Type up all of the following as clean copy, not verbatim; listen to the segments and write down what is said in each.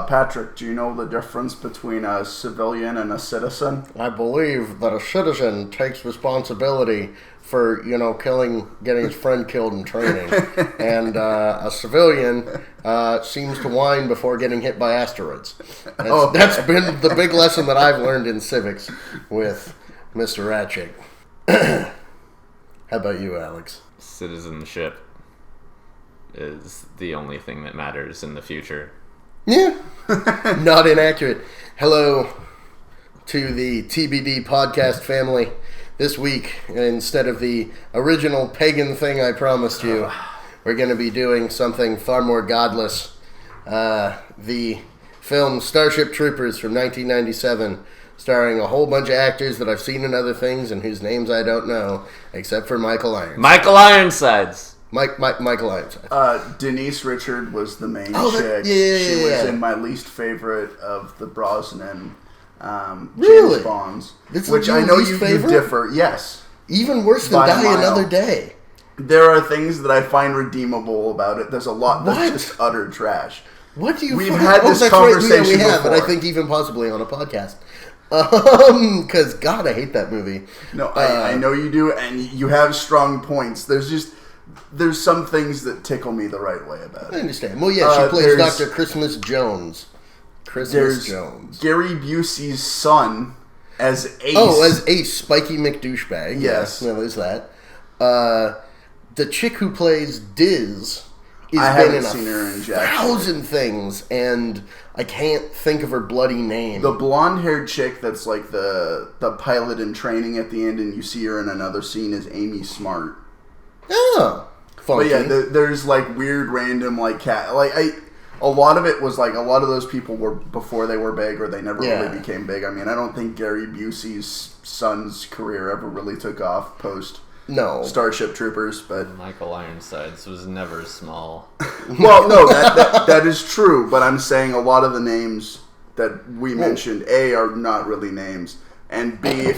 Patrick, do you know the difference between a civilian and a citizen? I believe that a citizen takes responsibility for, getting his friend killed in training. And a civilian seems to whine before getting hit by asteroids. That's been the big lesson that I've learned in civics with Mr. Ratchik. How about you, Alex? Citizenship is the only thing that matters in the future. Yeah. Not inaccurate. Hello to the TBD podcast family. This week, instead of the original pagan thing I promised you, we're going to be doing something far more godless. The film Starship Troopers from 1997, starring a whole bunch of actors that I've seen in other things and whose names I don't know, except for Michael Irons. Michael Ironsides. Michael Ironside. Denise Richard was the main Yeah, chick. She was in my least favorite of the Brosnan really? James Bonds. Which I know you differ. Yes. Even worse than Die Another Day. There are things that I find redeemable about it. There's a lot that's just utter trash. What do you? We've had this conversation we have, before. And I think even possibly on a podcast. Because God, I hate that movie. No, I know you do, and you have strong points. There's some things that tickle me the right way about it. I understand. Well, yeah, she plays Dr. Christmas Jones. Jones. Gary Busey's son as Ace. Oh, as Ace, Spiky McDouchebag. Yes. No, there's that. The chick who plays Diz I been in haven't seen her in Jack. 1,000 things, and I can't think of her bloody name. The blonde-haired chick that's like the pilot in training at the end, and you see her in another scene, is Amy Smart. Oh, funky. But yeah, there's like weird, random a lot of it was like a lot of those people were before they were big or they never really became big. I mean, I don't think Gary Busey's son's career ever really took off post Starship Troopers, but Michael Ironsides was never small. Well, no, that is true, but I'm saying a lot of the names that we mentioned, A, are not really names, and B, if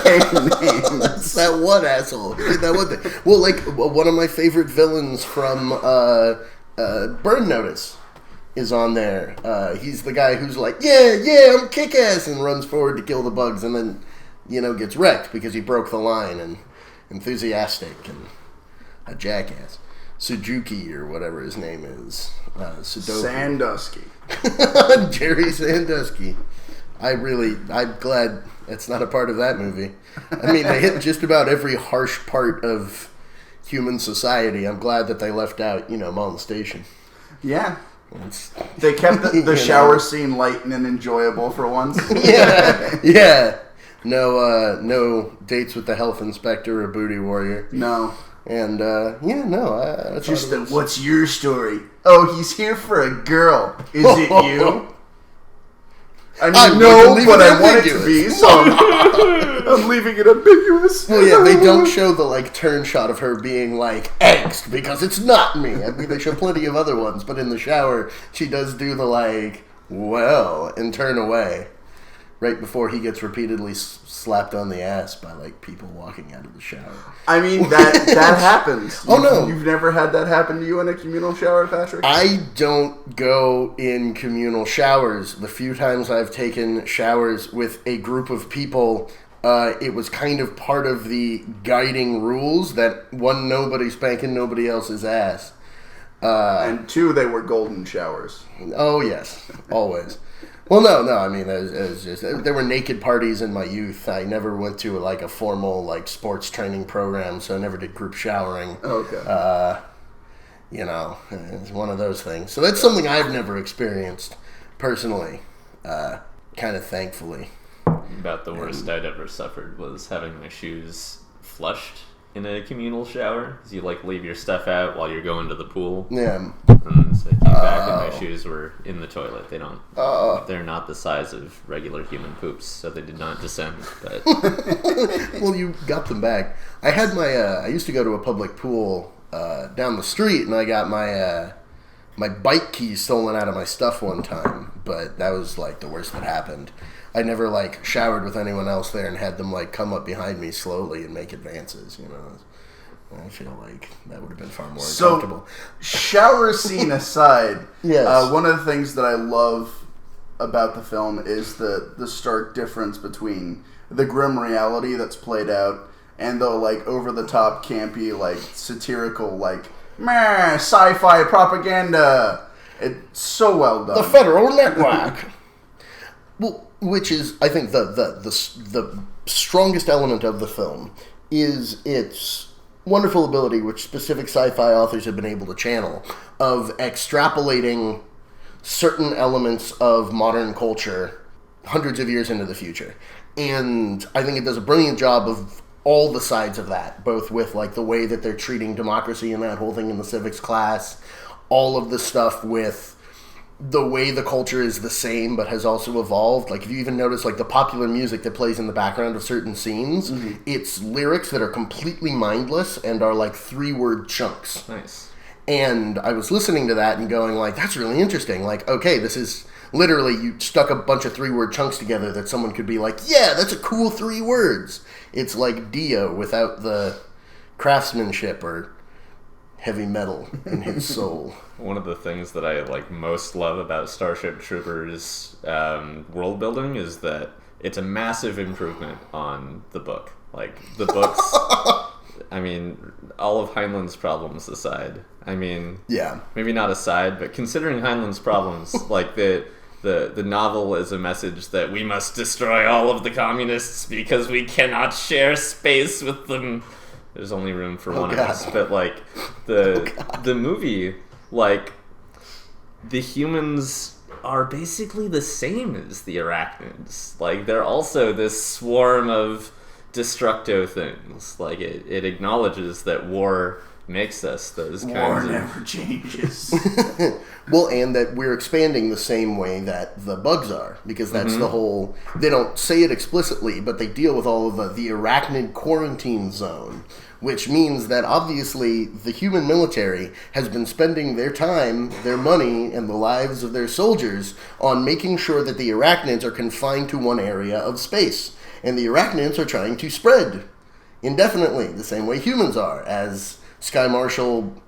they became names. That's that one asshole. That one thing. Well, like, one of my favorite villains from Burn Notice is on there. He's the guy who's like, yeah, I'm kick-ass, and runs forward to kill the bugs, and then, gets wrecked because he broke the line, and enthusiastic, and a jackass. Suzuki, or whatever his name is. Sandusky. Jerry Sandusky. I'm glad it's not a part of that movie. I mean, they hit just about every harsh part of human society. I'm glad that they left out, Mountain Station. Yeah. They kept the shower scene light and enjoyable for once. Yeah. No dates with the health inspector or booty warrior. No. And, what's your story? Oh, he's here for a girl. Is it you? I mean, no, but I want it to be, so I'm leaving it ambiguous. Well, yeah, they don't show the, turn shot of her being, angst, because it's not me. I mean, they show plenty of other ones, but in the shower, she does do the, and turn away. Right before he gets repeatedly slapped on the ass by, people walking out of the shower. I mean, that happens. Oh, no. You've never had that happen to you in a communal shower, Patrick? I don't go in communal showers. The few times I've taken showers with a group of people, it was kind of part of the guiding rules that, one, nobody spanking nobody else's ass. And two, they were golden showers. Oh, yes. Always. Well, no. I mean, it was just there were naked parties in my youth. I never went to a formal sports training program, so I never did group showering. Okay. It's one of those things. So that's something I've never experienced personally. Kind of thankfully. About the worst I'd ever suffered was having my shoes flushed in a communal shower. Because you leave your stuff out while you're going to the pool. Yeah. And so I came back and my shoes were in the toilet. They don't. They're not the size of regular human poops, so they did not descend. But well, you got them back. I had my. I used to go to a public pool down the street, and I got my my bike keys stolen out of my stuff one time. But that was the worst that happened. I never showered with anyone else there and had them come up behind me slowly and make advances. I feel like that would have been far more So, uncomfortable. shower scene aside, Yes. one of the things that I love about the film is the stark difference between the grim reality that's played out and the like over the top campy like satirical like meh sci-fi propaganda. It's so well done. The Federal Network. Well, which is, I think, the strongest element of the film is its wonderful ability, which specific sci-fi authors have been able to channel, of extrapolating certain elements of modern culture hundreds of years into the future. And I think it does a brilliant job of all the sides of that, both with like the way that they're treating democracy and that whole thing in the civics class, all of the stuff with the way the culture is the same but has also evolved. Like if you even notice like the popular music that plays in the background of certain scenes, it's lyrics that are completely mindless and are like 3-word chunks. Nice. And I was listening to that and going like, that's really interesting. Like, okay, this is literally you stuck a bunch of 3-word chunks together that someone could be like, yeah, that's a cool 3 words. It's like Dio without the craftsmanship or heavy metal in his soul. One of the things that I like most love about Starship Troopers world building is that it's a massive improvement on the book. Like the books, I mean, all of Heinlein's problems aside. I mean, yeah, maybe not aside, but considering Heinlein's problems, like the novel is a message that we must destroy all of the communists because we cannot share space with them. There's only room for one of us. But like the movie, like the humans are basically the same as the arachnids. Like they're also this swarm of destructo things. Like it acknowledges that war makes us those kinds War of... never changes. Well, and that we're expanding the same way that the bugs are, because that's the whole... They don't say it explicitly, but they deal with all of the arachnid quarantine zone, which means that obviously the human military has been spending their time, their money, and the lives of their soldiers on making sure that the arachnids are confined to one area of space. And the arachnids are trying to spread indefinitely, the same way humans are, as Sky Marshal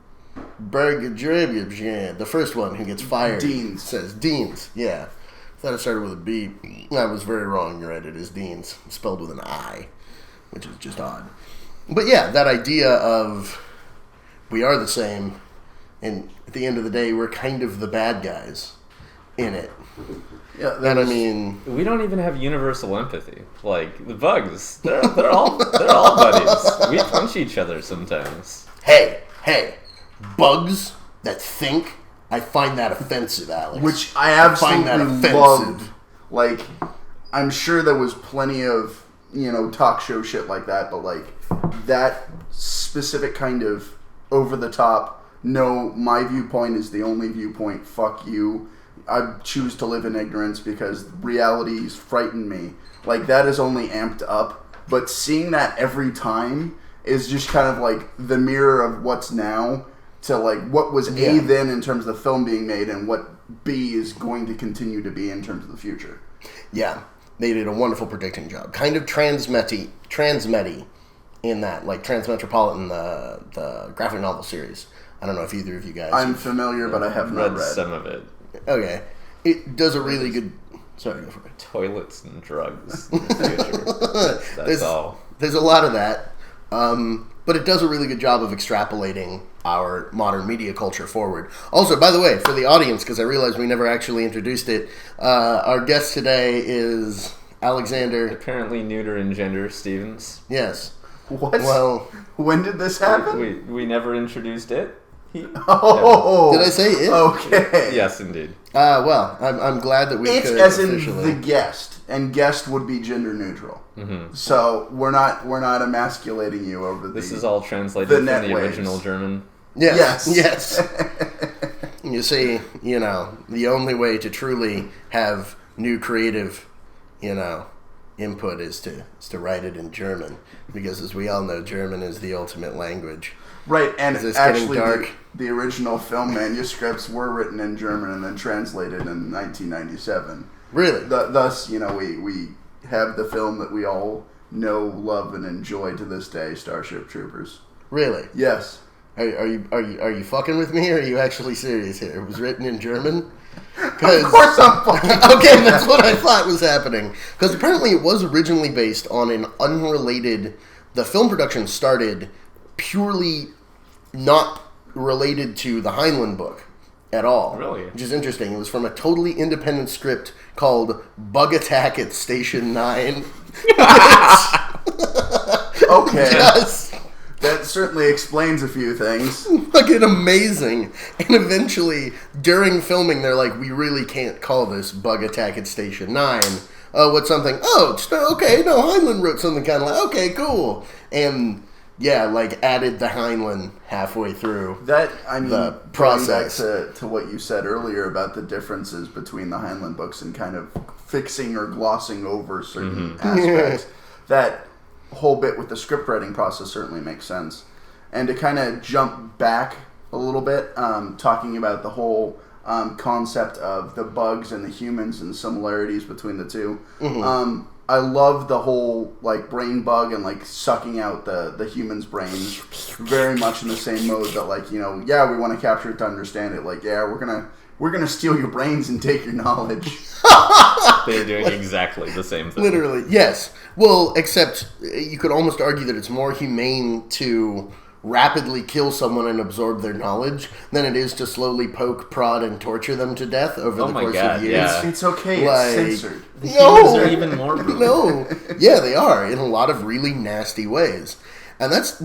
Berg, the first one who gets fired, Deans. says Deans. Yeah, I thought it started with a B. I was very wrong. You're right. It is Deans, spelled with an I, which is just odd. But yeah, that idea of we are the same, and at the end of the day, we're kind of the bad guys in it. Yeah, And I mean, We don't even have universal empathy. Like the bugs, they're all buddies. We punch each other sometimes. hey, bugs that think, I find that offensive, Alex. which I find that absolutely offensive. loved. Like, I'm sure there was plenty of, talk show shit like that, but like that specific kind of over the top, no, my viewpoint is the only viewpoint, fuck you, I choose to live in ignorance because realities frighten me. Like, that is only amped up, but seeing that every time is just kind of like the mirror of what's now to like what was A then in terms of the film being made and what B is going to continue to be in terms of the future. Yeah, they did a wonderful predicting job. Kind of transmedy in that, like Transmetropolitan, the graphic novel series. I don't know if either of you guys... I'm familiar, but I have not read. Some of it. Okay. It does a really good... Sorry, go for it. Toilets and drugs in the future. That's all. There's a lot of that. But it does a really good job of extrapolating our modern media culture forward. Also, by the way, for the audience, because I realized we never actually introduced it, our guest today is Alexander... Apparently neuter in gender, Stevens. Yes. What? Well... When did this happen? We never introduced it. Oh! Did I say it? Okay. Yes, indeed. Well, I'm glad that we It's could as in officially... the guest, and guest would be gender neutral. Mm-hmm. So we're not emasculating you over the... This is all translated the from net the waves. original German. Yes. You see, the only way to truly have new creative, input is to write it in German, because as we all know, German is the ultimate language. Right, and Is this getting actually dark? the original film manuscripts were written in German and then translated in 1997. Really? Thus, we have the film that we all know, love, and enjoy to this day, Starship Troopers. Really? Yes. Are you fucking with me, or are you actually serious here? It was written in German? Of course I'm fucking Okay, that's what I thought was happening. Because apparently it was originally based on an unrelated... The film production started purely not related to the Heinlein book at all. Really? Which is interesting. It was from a totally independent script called Bug Attack at Station 9. Okay. Yes. That certainly explains a few things. Fucking amazing. And eventually, during filming, they're like, we really can't call this Bug Attack at Station 9. Oh, what's something? Oh, okay, no, Heinlein wrote something kind of like, okay, cool. And, yeah, like, added the Heinlein halfway through the process. Going back to what you said earlier about the differences between the Heinlein books and kind of fixing or glossing over certain aspects, that whole bit with the script writing process certainly makes sense. And to kind of jump back a little bit, talking about the whole concept of the bugs and the humans and the similarities between the two. I love the whole like brain bug and like sucking out the human's brains very much in the same mode that like, you know, yeah, we want to capture it to understand it. Like, yeah, we're gonna steal your brains and take your knowledge. They're doing exactly the same thing. Literally, yes. Well, except you could almost argue that it's more humane to rapidly kill someone and absorb their knowledge than it is to slowly poke, prod, and torture them to death over the course of years. Yeah. It's okay. It's censored. The humans are even more brutal. No. Yeah, they are, in a lot of really nasty ways. And that's,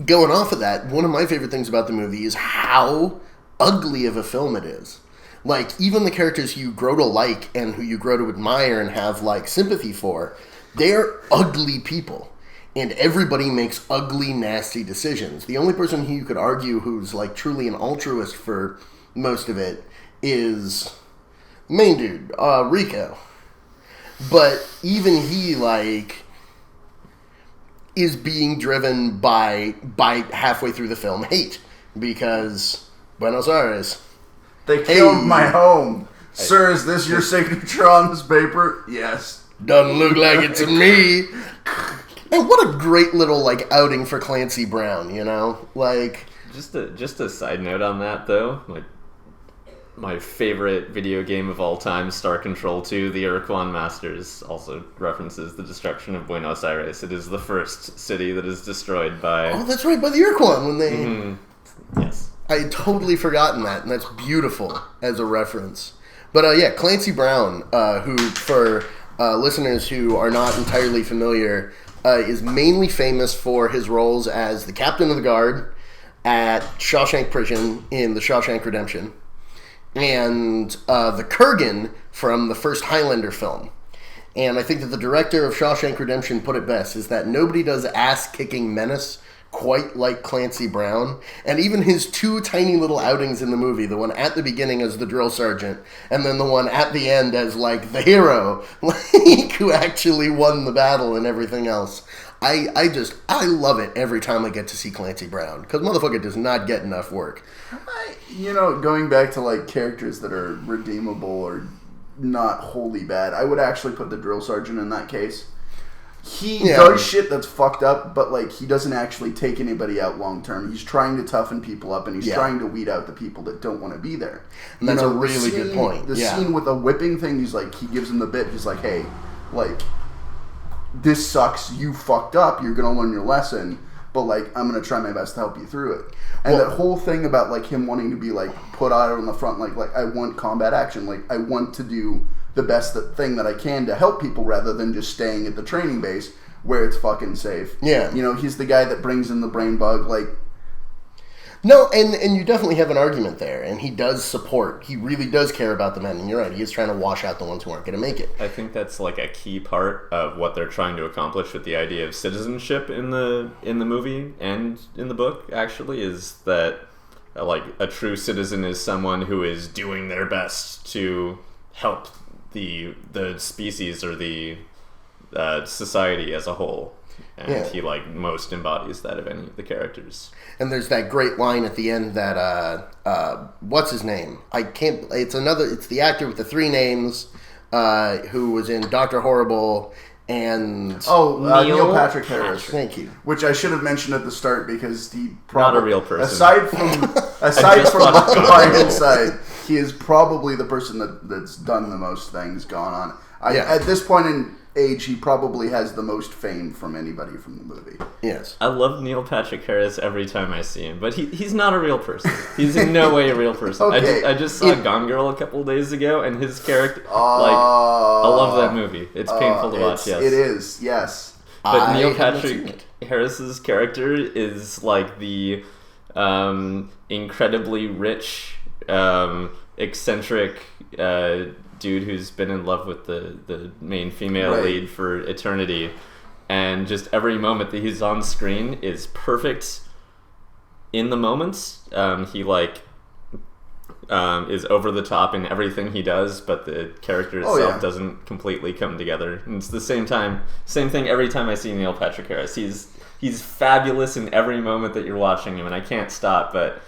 going off of that, one of my favorite things about the movie is how ugly of a film it is. Like, even the characters you grow to like and who you grow to admire and have, like, sympathy for, they're ugly people. And everybody makes ugly, nasty decisions. The only person who you could argue who's, like, truly an altruist for most of it is the main dude, Rico. But even he, like, is being driven by halfway through the film hate. Because Buenos Aires. They killed my home. Sir, is this your signature on this paper? Yes. Doesn't look like it to me. And what a great little, like, outing for Clancy Brown, you know? Like... Just a side note on that, though. Like, my favorite video game of all time, Star Control 2, the Iroquois Masters, also references the destruction of Buenos Aires. It is the first city that is destroyed by... Oh, that's right, by the Iroquois when they... Yes. I had totally forgotten that, and that's beautiful as a reference. But, yeah, Clancy Brown, who, for listeners who are not entirely familiar... is mainly famous for his roles as the captain of the guard at Shawshank Prison in The Shawshank Redemption, and the Kurgan from the first Highlander film. And I think that the director of Shawshank Redemption put it best, is that nobody does ass-kicking menace quite like Clancy Brown. And even his two tiny little outings in the movie, the one at the beginning as the drill sergeant, and then the one at the end as, like, the hero, like, who actually won the battle and everything else. I love it every time I get to see Clancy Brown, because motherfucker does not get enough work. You know, going back to, like, characters that are redeemable or not wholly bad, I would actually put the drill sergeant in that case. He does shit that's fucked up, but, like, he doesn't actually take anybody out long term. He's trying to toughen people up, and he's trying to weed out the people that don't want to be there. And that's a really good point. The scene with the whipping thing, he's like, he gives him the bit. He's like, hey, like, this sucks. You fucked up. You're going to learn your lesson, but, like, I'm going to try my best to help you through it. And that whole thing about, like, him wanting to be, like, put out on the front, like, I want combat action. Like, I want to do the best thing that I can to help people rather than just staying at the training base where it's fucking safe. Yeah. You know, he's the guy that brings in the brain bug, like... No, and you definitely have an argument there, and he does support, he really does care about the men, and you're right, he is trying to wash out the ones who aren't going to make it. I think that's, like, a key part of what they're trying to accomplish with the idea of citizenship in the movie and in the book, actually, is that, like, a true citizen is someone who is doing their best to help the species or the society as a whole, and he, like, most embodies that of any of the characters. And there's that great line at the end that what's his name? It's the actor with the three names who was in Dr. Horrible and Neil Patrick Harris. Thank you. Which I should have mentioned at the start because he not a real person. Aside from Ryan side, he is probably the person that's done the most things going on. At this point in age, he probably has the most fame from anybody from the movie. Yes. I love Neil Patrick Harris every time I see him, but he's not a real person. He's in no way a real person. Okay. I just saw Gone Girl a couple days ago, and his character, I love that movie. It's painful to watch, yes. It is, yes. But Neil Patrick Harris's character is like the incredibly rich, eccentric dude who's been in love with the main female lead for eternity, and just every moment that he's on screen is perfect in the moments. He is over the top in everything he does, but the character itself doesn't completely come together. And it's the same thing every time I see Neil Patrick Harris. He's fabulous in every moment that you're watching him, and I can't stop, but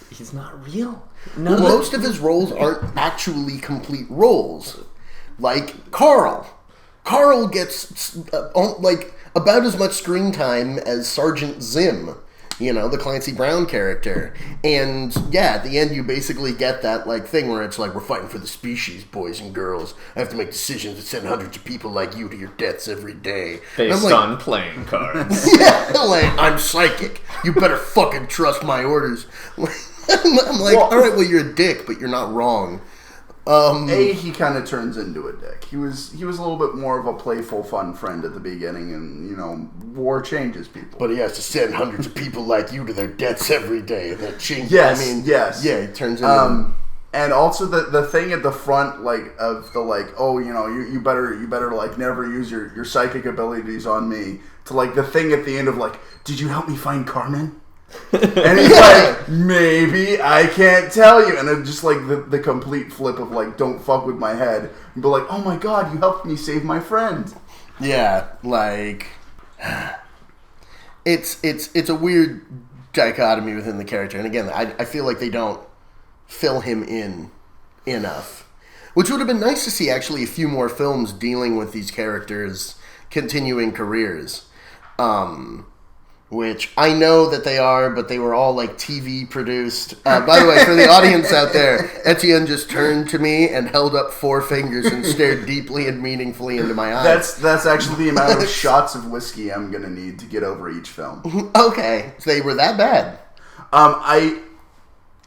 he's not real. Most of his roles aren't actually complete roles. Like Carl. Carl gets about as much screen time as Sergeant Zim, the Clancy Brown character. And at the end you basically get that thing where it's like, we're fighting for the species, boys and girls. I have to make decisions that send hundreds of people like you to your deaths every day. Based on playing cards. I'm psychic. You better fucking trust my orders. I'm like, all right, well, you're a dick, but you're not wrong. He kind of turns into a dick. He was a little bit more of a playful, fun friend at the beginning, and war changes people. But he has to send hundreds of people like you to their deaths every day, and that changes. Yes, yes. Yeah, it turns into. And also the thing at the front, you better never use your psychic abilities on me. To the thing at the end of did you help me find Carmen? And he's like, maybe, I can't tell you. And it's just the complete flip of don't fuck with my head. And be like, oh my god, you helped me save my friend. Yeah, it's a weird dichotomy within the character. And again, I feel like they don't fill him in enough. Which would have been nice to see actually a few more films dealing with these characters' continuing careers. Which I know that they are, but they were all TV produced. By the way, for the audience out there, Etienne just turned to me and held up 4 fingers and stared deeply and meaningfully into my eyes. That's actually the amount of shots of whiskey I'm gonna need to get over each film. Okay, so they were that bad. I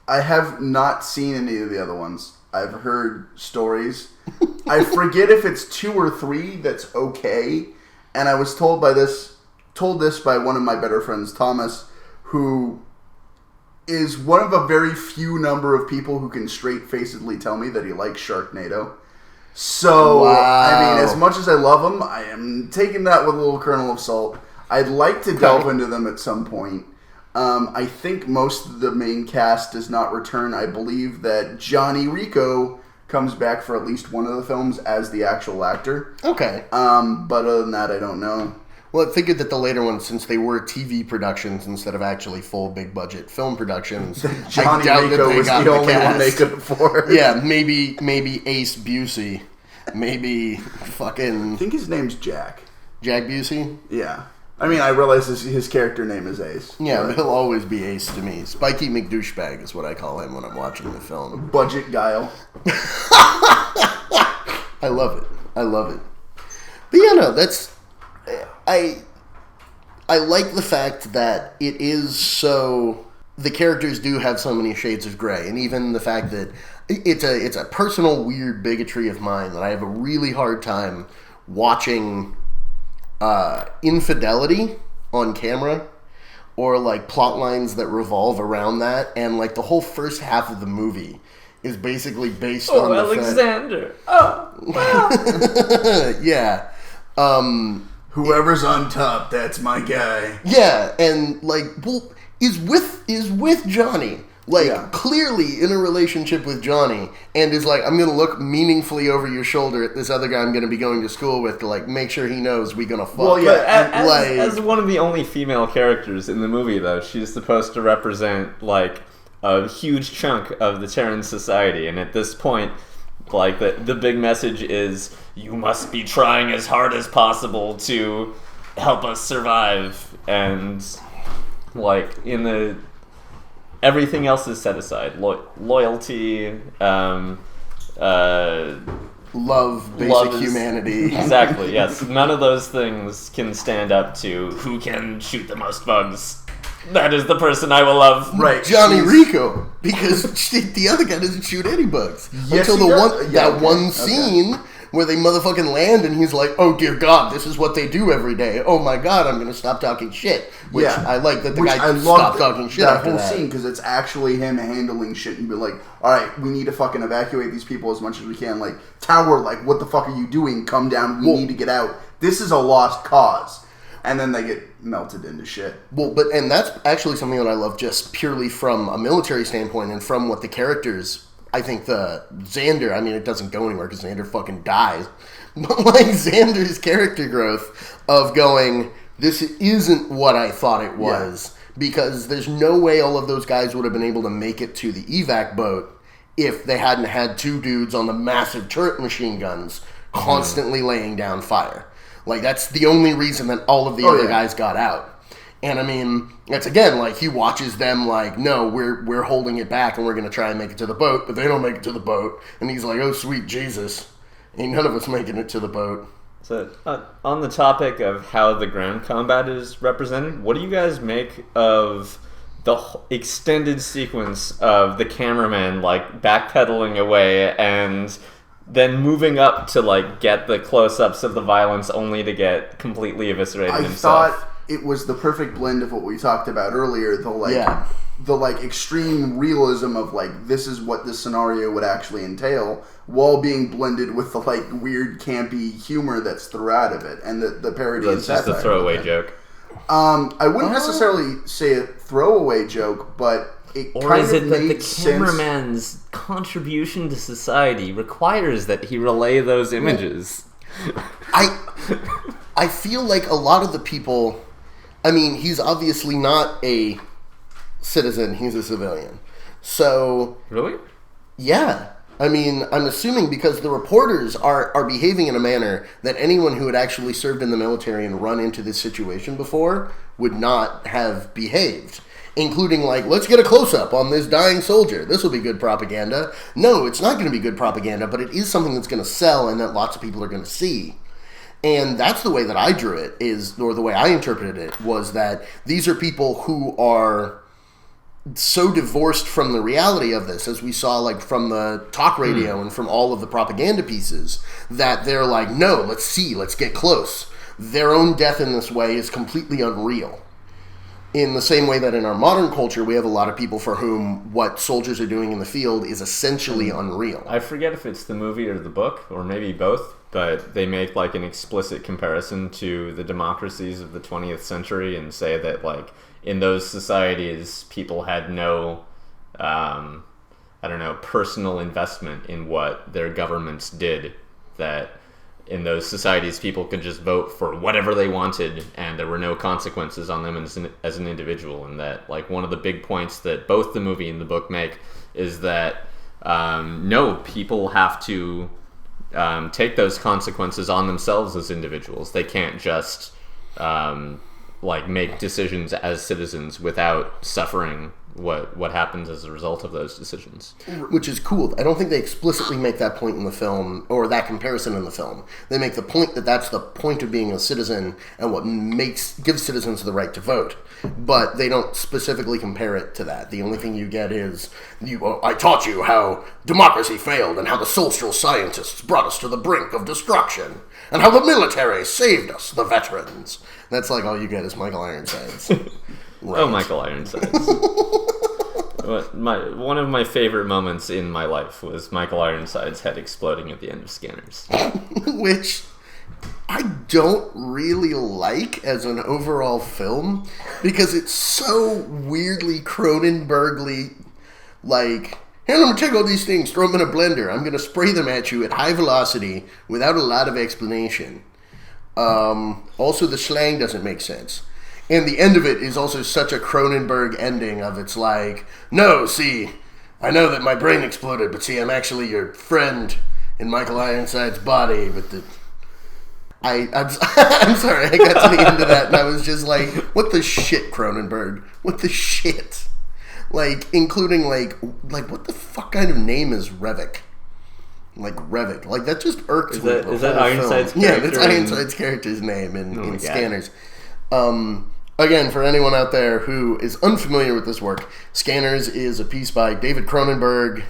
have not seen any of the other ones. I've heard stories. I forget if it's 2 or 3 that's okay, and I was told this by one of my better friends, Thomas, who is one of a very few number of people who can straight-facedly tell me that he likes Sharknado. So, wow. As much as I love him, I am taking that with a little kernel of salt. I'd like to delve into them at some point. I think most of the main cast does not return. I believe that Johnny Rico comes back for at least one of the films as the actual actor. Okay. But other than that, I don't know. Well, I figured that the later ones, since they were TV productions instead of actually full big-budget film productions, Johnny Rico was the only one they could afford. Yeah, maybe Ace Busey. Maybe fucking... I think his name's Jack. Jack Busey? Yeah. I realize his character name is Ace. Yeah, but he'll always be Ace to me. Spiky McDouchebag is what I call him when I'm watching the film. Budget Guile. I love it. But yeah, no, that's... I like the fact that it is so... The characters do have so many shades of gray, and even the fact that it's a personal weird bigotry of mine that I have a really hard time watching infidelity on camera or plot lines that revolve around that, and the whole first half of the movie is basically based on the Alexander. Oh, wow. Yeah. Whoever's on top, that's my guy. Yeah, and is with Johnny. Clearly in a relationship with Johnny, and is I'm gonna look meaningfully over your shoulder at this other guy I'm gonna be going to school with to make sure he knows we gonna fuck. Well, yeah, as one of the only female characters in the movie, though, she's supposed to represent a huge chunk of the Terran society, and at this point, Like, the big message is, you must be trying as hard as possible to help us survive. And, like, everything else is set aside. Loyalty, love, basic humanity. Exactly, yes. None of those things can stand up to who can shoot the most bugs. That is the person I will love. Right, Johnny Rico, because the other guy doesn't shoot any bugs. Yes, until the one scene where they motherfucking land and he's like, oh dear God, this is what they do every day. Oh my God, I'm going to stop talking shit. Which I like that the guy stopped talking shit after that. That whole scene, because it's actually him handling shit and be like, alright, we need to fucking evacuate these people as much as we can. Like, Tower, like, what the fuck are you doing? Come down, we need to get out. This is a lost cause. And then they get melted into shit. Well, and that's actually something that I love just purely from a military standpoint and from what the characters, I think Xander, I mean, it doesn't go anywhere because Xander fucking dies. But like Xander's character growth of going, this isn't what I thought it was. Yeah. Because there's no way all of those guys would have been able to make it to the evac boat if they hadn't had two dudes on the massive turret machine guns constantly laying down fire. Like, that's the only reason that all of the other guys got out. And, I mean, it's, again, like, he watches them like, no, we're holding it back and we're going to try and make it to the boat, but they don't make it to the boat. And he's like, oh, sweet Jesus. Ain't none of us making it to the boat. So, on the topic of how the ground combat is represented, what do you guys make of the extended sequence of the cameraman, like, backpedaling away and then moving up to, like, get the close-ups of the violence only to get completely eviscerated himself? I thought it was the perfect blend of what we talked about earlier, the extreme realism of, like, this is what this scenario would actually entail, while being blended with the, like, weird, campy humor that's throughout of it, and the parody and satire. That's just a throwaway joke. I wouldn't necessarily say a throwaway joke, but or is it that the cameraman's contribution to society requires that he relay those images? I feel like a lot of the people, I mean, he's obviously not a citizen, he's a civilian. So... Really? Yeah. I mean, I'm assuming because the reporters are behaving in a manner that anyone who had actually served in the military and run into this situation before would not have behaved. Including, like, let's get a close-up on this dying soldier. This will be good propaganda. No, it's not going to be good propaganda, but it is something that's going to sell and that lots of people are going to see. And that's the way that I drew it, or the way I interpreted it, was that these are people who are so divorced from the reality of this, as we saw, like, from the talk radio and from all of the propaganda pieces, that they're like, no, let's get close. Their own death in this way is completely unreal. In the same way that in our modern culture, we have a lot of people for whom what soldiers are doing in the field is essentially unreal. I forget if it's the movie or the book, or maybe both, but they make, like, an explicit comparison to the democracies of the 20th century and say that, like, in those societies, people had no, personal investment in what their governments did. That in those societies, people could just vote for whatever they wanted, and there were no consequences on them as an individual. And that, like, one of the big points that both the movie and the book make is that, no, people have to take those consequences on themselves as individuals. They can't just, make decisions as citizens without suffering what happens as a result of those decisions. Which is cool. I don't think they explicitly make that point in the film, or that comparison in the film. They make the point that that's the point of being a citizen and what gives citizens the right to vote. But they don't specifically compare it to that. The only thing you get is, I taught you how democracy failed and how the social scientists brought us to the brink of destruction and how the military saved us, the veterans. That's like all you get is Michael Ironsides. Right. Oh, Michael Ironsides. One of my favorite moments in my life was Michael Ironsides' head exploding at the end of Scanners. Which I don't really like as an overall film, because it's so weirdly Cronenbergly, like, here, I'm going to take all these things, throw them in a blender. I'm going to spray them at you at high velocity without a lot of explanation. Also, the slang doesn't make sense. And the end of it is also such a Cronenberg ending of it's like, no, see, I know that my brain exploded, but see, I'm actually your friend, in Michael Ironside's body, but I'm sorry, I got to the end of that, and I was just like, what the shit, Cronenberg? What the shit? Like, including, like, what the fuck kind of name is Revok? Like, Revok. Like, that just irks me. Is that Ironside's character? Yeah, that's Ironside's character's name in Scanners. Again, for anyone out there who is unfamiliar with this work, Scanners is a piece by David Cronenberg,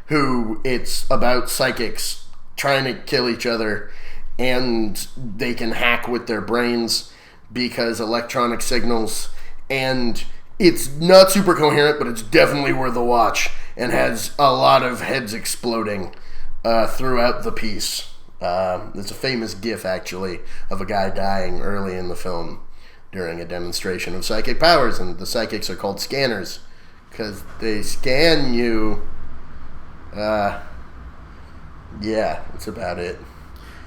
who it's about psychics trying to kill each other, and they can hack with their brains because electronic signals, and it's not super coherent, but it's definitely worth a watch, and has a lot of heads exploding throughout the piece. There's a famous gif, actually, of a guy dying early in the film during a demonstration of psychic powers, and the psychics are called scanners because they scan you. Yeah, that's about it.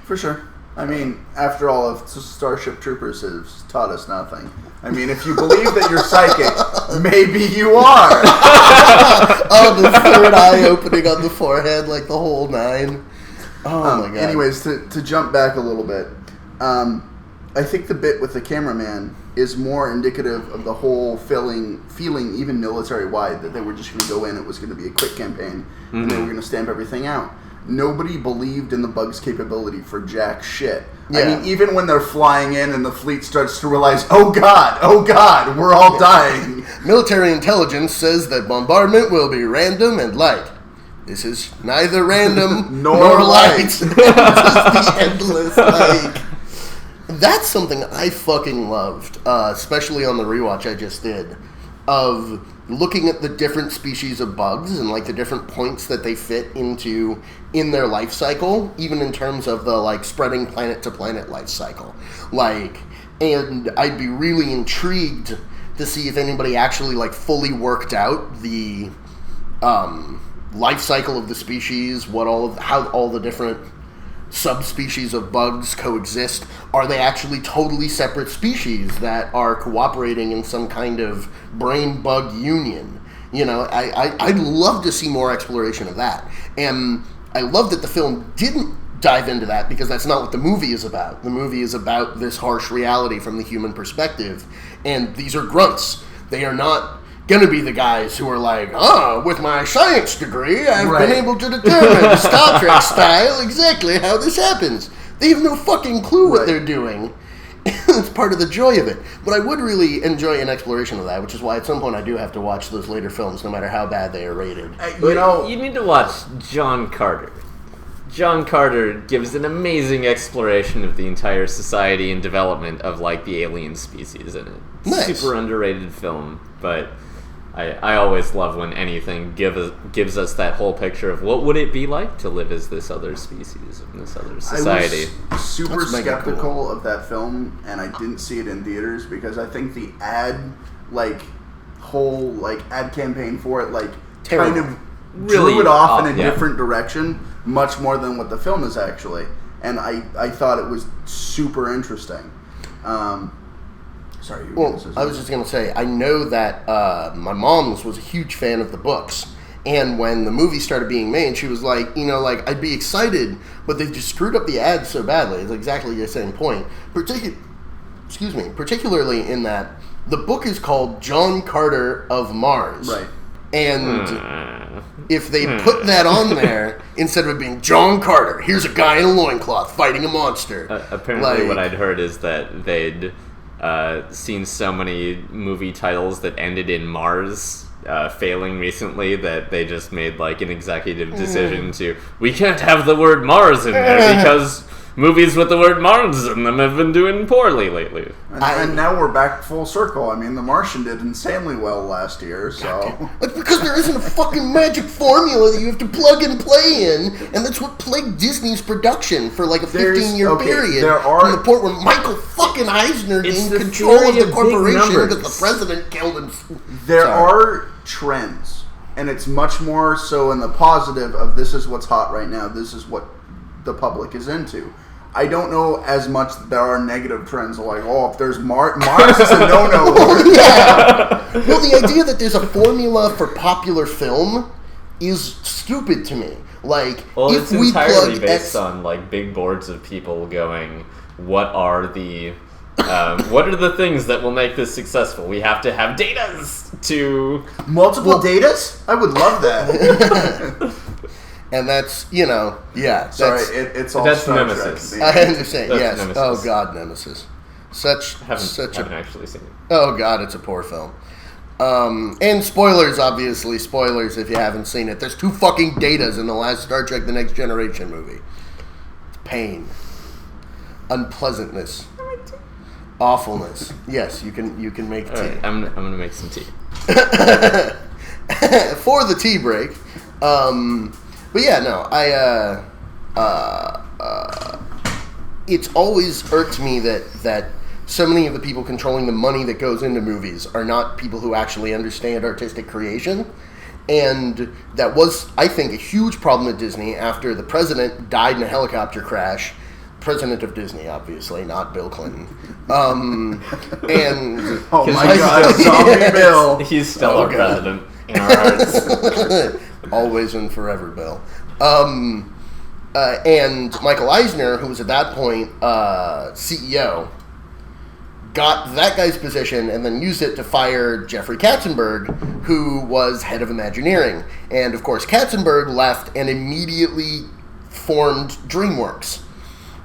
For sure. I mean, after all, if Starship Troopers has taught us nothing. I mean, if you believe that you're psychic, maybe you are. Oh, the third eye opening on the forehead, like the whole nine. Oh my god. Anyways, to jump back a little bit, I think the bit with the cameraman is more indicative of the whole feeling even military-wide, that they were just going to go in, it was going to be a quick campaign, and they were going to stamp everything out. Nobody believed in the bug's capability for jack shit. Yeah. I mean, even when they're flying in and the fleet starts to realize, oh god, we're all dying. Military intelligence says that bombardment will be random and light. This is neither random nor light. Just the endless, like... That's something I fucking loved, especially on the rewatch I just did, of looking at the different species of bugs and like the different points that they fit into in their life cycle, even in terms of the like spreading planet to planet life cycle. Like, and I'd be really intrigued to see if anybody actually like fully worked out the life cycle of the species, how all the different subspecies of bugs coexist. Are they actually totally separate species that are cooperating in some kind of brain-bug union? You know, I'd love to see more exploration of that. And I love that the film didn't dive into that, because that's not what the movie is about. The movie is about this harsh reality from the human perspective. And these are grunts. They are not going to be the guys who are like, with my science degree, I've been able to determine Star Trek style exactly how this happens. They have no fucking clue what they're doing. It's part of the joy of it. But I would really enjoy an exploration of that, which is why at some point I do have to watch those later films, no matter how bad they are rated. You need to watch John Carter. John Carter gives an amazing exploration of the entire society and development of, like, the alien species in it. Nice. Super underrated film, but I always love when anything gives us that whole picture of what would it be like to live as this other species in this other society. I was super skeptical of that film, and I didn't see it in theaters because I think the ad campaign for it kind of really drew it off in a different direction, much more than what the film is actually. And I thought it was super interesting. Sorry, I was just going to say, I know that my mom was a huge fan of the books, and when the movie started being made, she was like, I'd be excited, but they just screwed up the ads so badly. It's exactly your same point. Particularly in that the book is called John Carter of Mars. Right. And if they put that on there, instead of it being John Carter, here's a guy in a loincloth fighting a monster. Apparently what I'd heard is that they'd seen so many movie titles that ended in Mars failing recently that they just made like an executive decision we can't have the word Mars in there because movies with the word Mars in them have been doing poorly lately. And now we're back full circle. I mean, The Martian did insanely well last year, so... It's because there isn't a fucking magic formula that you have to plug and play in, and that's what plagued Disney's production for like a 15-year period. From the point where Michael fucking Eisner gained control of the corporation because the president killed him. There are trends, and it's much more so in the positive of this is what's hot right now, this is what the public is into. I don't know as much that there are negative trends like, if there's Mars is a no-no. Yeah. Well, the idea that there's a formula for popular film is stupid to me. Like, well, if it's we entirely plug based on like big boards of people going, what are the things that will make this successful? We have to have datas to multiple datas. I would love that. And that's, yeah. Sorry, it's all that's Star Nemesis. Trek. I understand. That's Yes. Nemesis. Oh God, Nemesis. Haven't actually seen it. Oh God, it's a poor film. And spoilers, obviously, spoilers if you haven't seen it. There's 2 fucking datas in the last Star Trek: The Next Generation movie. It's pain, unpleasantness, awfulness. Yes, you can make tea. Right, I'm gonna make some tea. For the tea break. But yeah, no, it's always irked me that so many of the people controlling the money that goes into movies are not people who actually understand artistic creation. And that was, I think, a huge problem at Disney after the president died in a helicopter crash. President of Disney, obviously, not Bill Clinton. And oh my God, zombie Bill. He's still our president in our hearts. Always and forever, Bill. And Michael Eisner, who was at that point CEO, got that guy's position and then used it to fire Jeffrey Katzenberg, who was head of Imagineering. And, of course, Katzenberg left and immediately formed DreamWorks,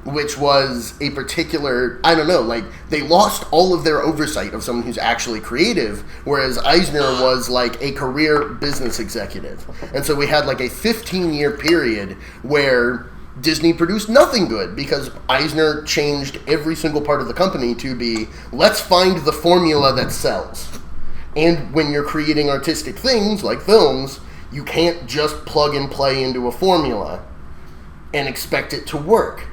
which was a particular, I don't know, like, they lost all of their oversight of someone who's actually creative, whereas Eisner was, like, a career business executive. And so we had, like, a 15-year period where Disney produced nothing good because Eisner changed every single part of the company to be, let's find the formula that sells. And when you're creating artistic things, like films, you can't just plug and play into a formula and expect it to work.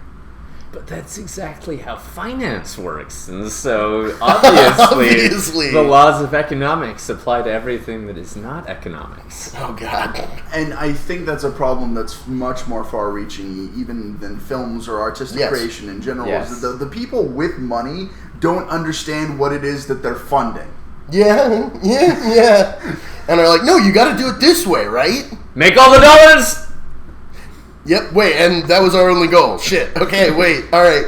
But that's exactly how finance works. And so, obviously, the laws of economics apply to everything that is not economics. Oh, God. And I think that's a problem that's much more far-reaching even than films or artistic creation in general. Yes. The people with money don't understand what it is that they're funding. Yeah. And they're like, no, you got to do it this way, right? Make all the dollars! Yep, wait, and that was our only goal. Shit. Okay, wait. Alright,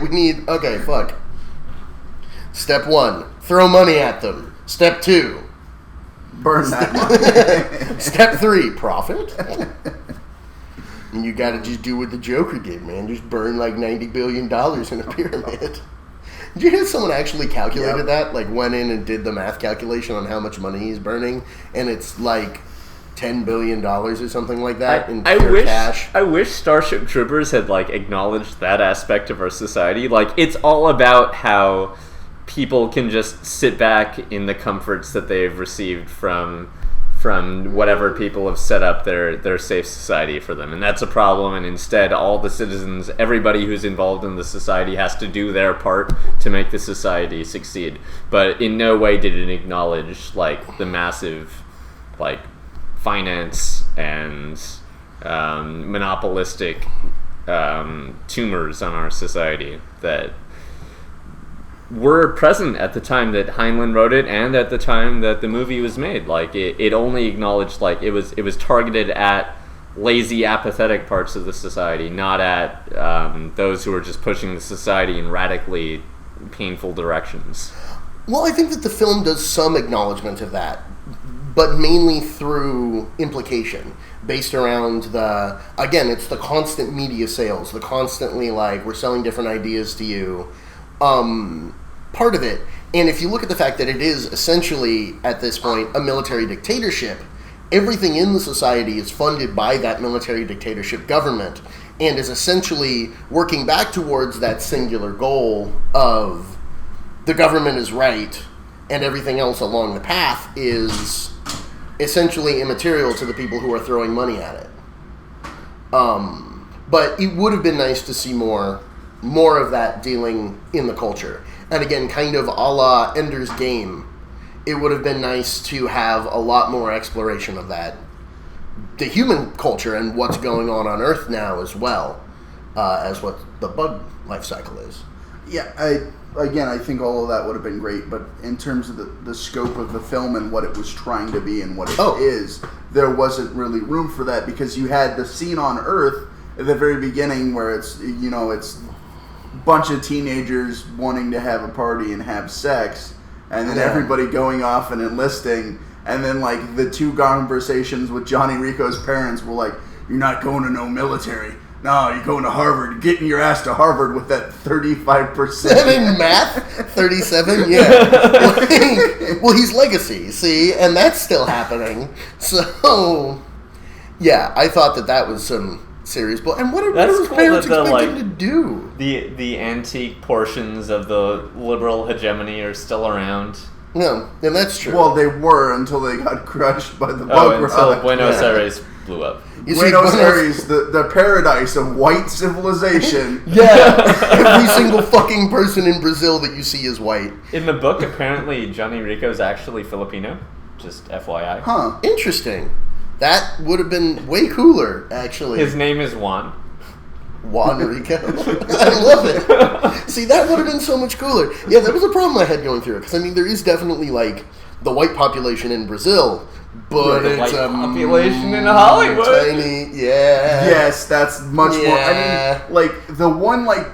okay, fuck. Step 1, throw money at them. Step 2, burn that money. Step 3, profit. And you gotta just do what the Joker did, man. Just burn like $90 billion in a pyramid. Did you hear someone actually calculated that? Like, went in and did the math calculation on how much money he's burning, and it's like $10 billion or something like that in pure cash. I wish Starship Troopers had like acknowledged that aspect of our society. Like, it's all about how people can just sit back in the comforts that they've received from whatever people have set up their safe society for them, and that's a problem. And instead, all the citizens, everybody who's involved in the society, has to do their part to make the society succeed. But in no way did it acknowledge like the massive like finance and monopolistic tumors on our society that were present at the time that Heinlein wrote it and at the time that the movie was made. Like, it only acknowledged like it was targeted at lazy, apathetic parts of the society, not at those who were just pushing the society in radically painful directions. Well, I think that the film does some acknowledgement of that, but mainly through implication, based around it's the constant media sales, the constantly like, we're selling different ideas to you, part of it. And if you look at the fact that it is essentially, at this point, a military dictatorship, everything in the society is funded by that military dictatorship government, and is essentially working back towards that singular goal of the government is right, and everything else along the path is essentially immaterial to the people who are throwing money at it. But it would have been nice to see more of that dealing in the culture. And again, kind of a la Ender's Game, it would have been nice to have a lot more exploration of that. The human culture and what's going on Earth now as well, as what the bug life cycle is. Yeah, I think all of that would have been great, but in terms of the scope of the film and what it was trying to be and what it is, there wasn't really room for that because you had the scene on Earth at the very beginning where it's a bunch of teenagers wanting to have a party and have sex, and then everybody going off and enlisting, and then like the two conversations with Johnny Rico's parents were like, "You're not going to no military. No, you're going to Harvard. You're getting your ass to Harvard with that 35%. In math? 37? Yeah. Well, he's legacy, see? And that's still happening. So, yeah, I thought that was some serious... And what are his parents expecting to do? The antique portions of the liberal hegemony are still around. No, and that's true. Well, they were until they got crushed by the bug rock. Until Buenos Aires blew up. Buenos Aires, the paradise of white civilization. Yeah, every single fucking person in Brazil that you see is white. In the book, apparently, Johnny Rico's actually Filipino. Just FYI. Huh. Interesting. That would have been way cooler, actually. His name is Juan. Juan Rico. I love it. See, that would have been so much cooler. Yeah, that was a problem I had going through it. Because, I mean, there is definitely, like, the white population in Brazil, but it's white population in Hollywood. Tiny, yeah. Yes, that's much more. I mean, like, the one, like,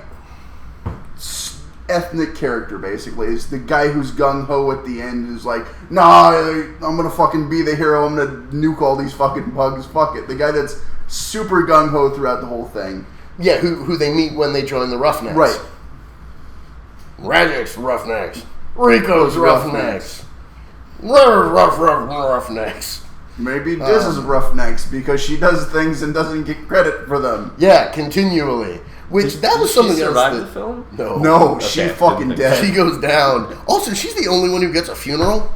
ethnic character, basically, is the guy who's gung-ho at the end, who's like, nah, I'm gonna fucking be the hero, I'm gonna nuke all these fucking bugs, fuck it. The guy that's super gung-ho throughout the whole thing. Yeah, who they meet when they join the Roughnecks. Right. Radix Roughnecks. Rico's Roughnecks. Roughnecks. Maybe Diz is Roughnecks because she does things and doesn't get credit for them. Yeah, continually. Which, that was something else. Did she survive the film? No, okay, she's fucking dead. She goes down. Also, she's the only one who gets a funeral.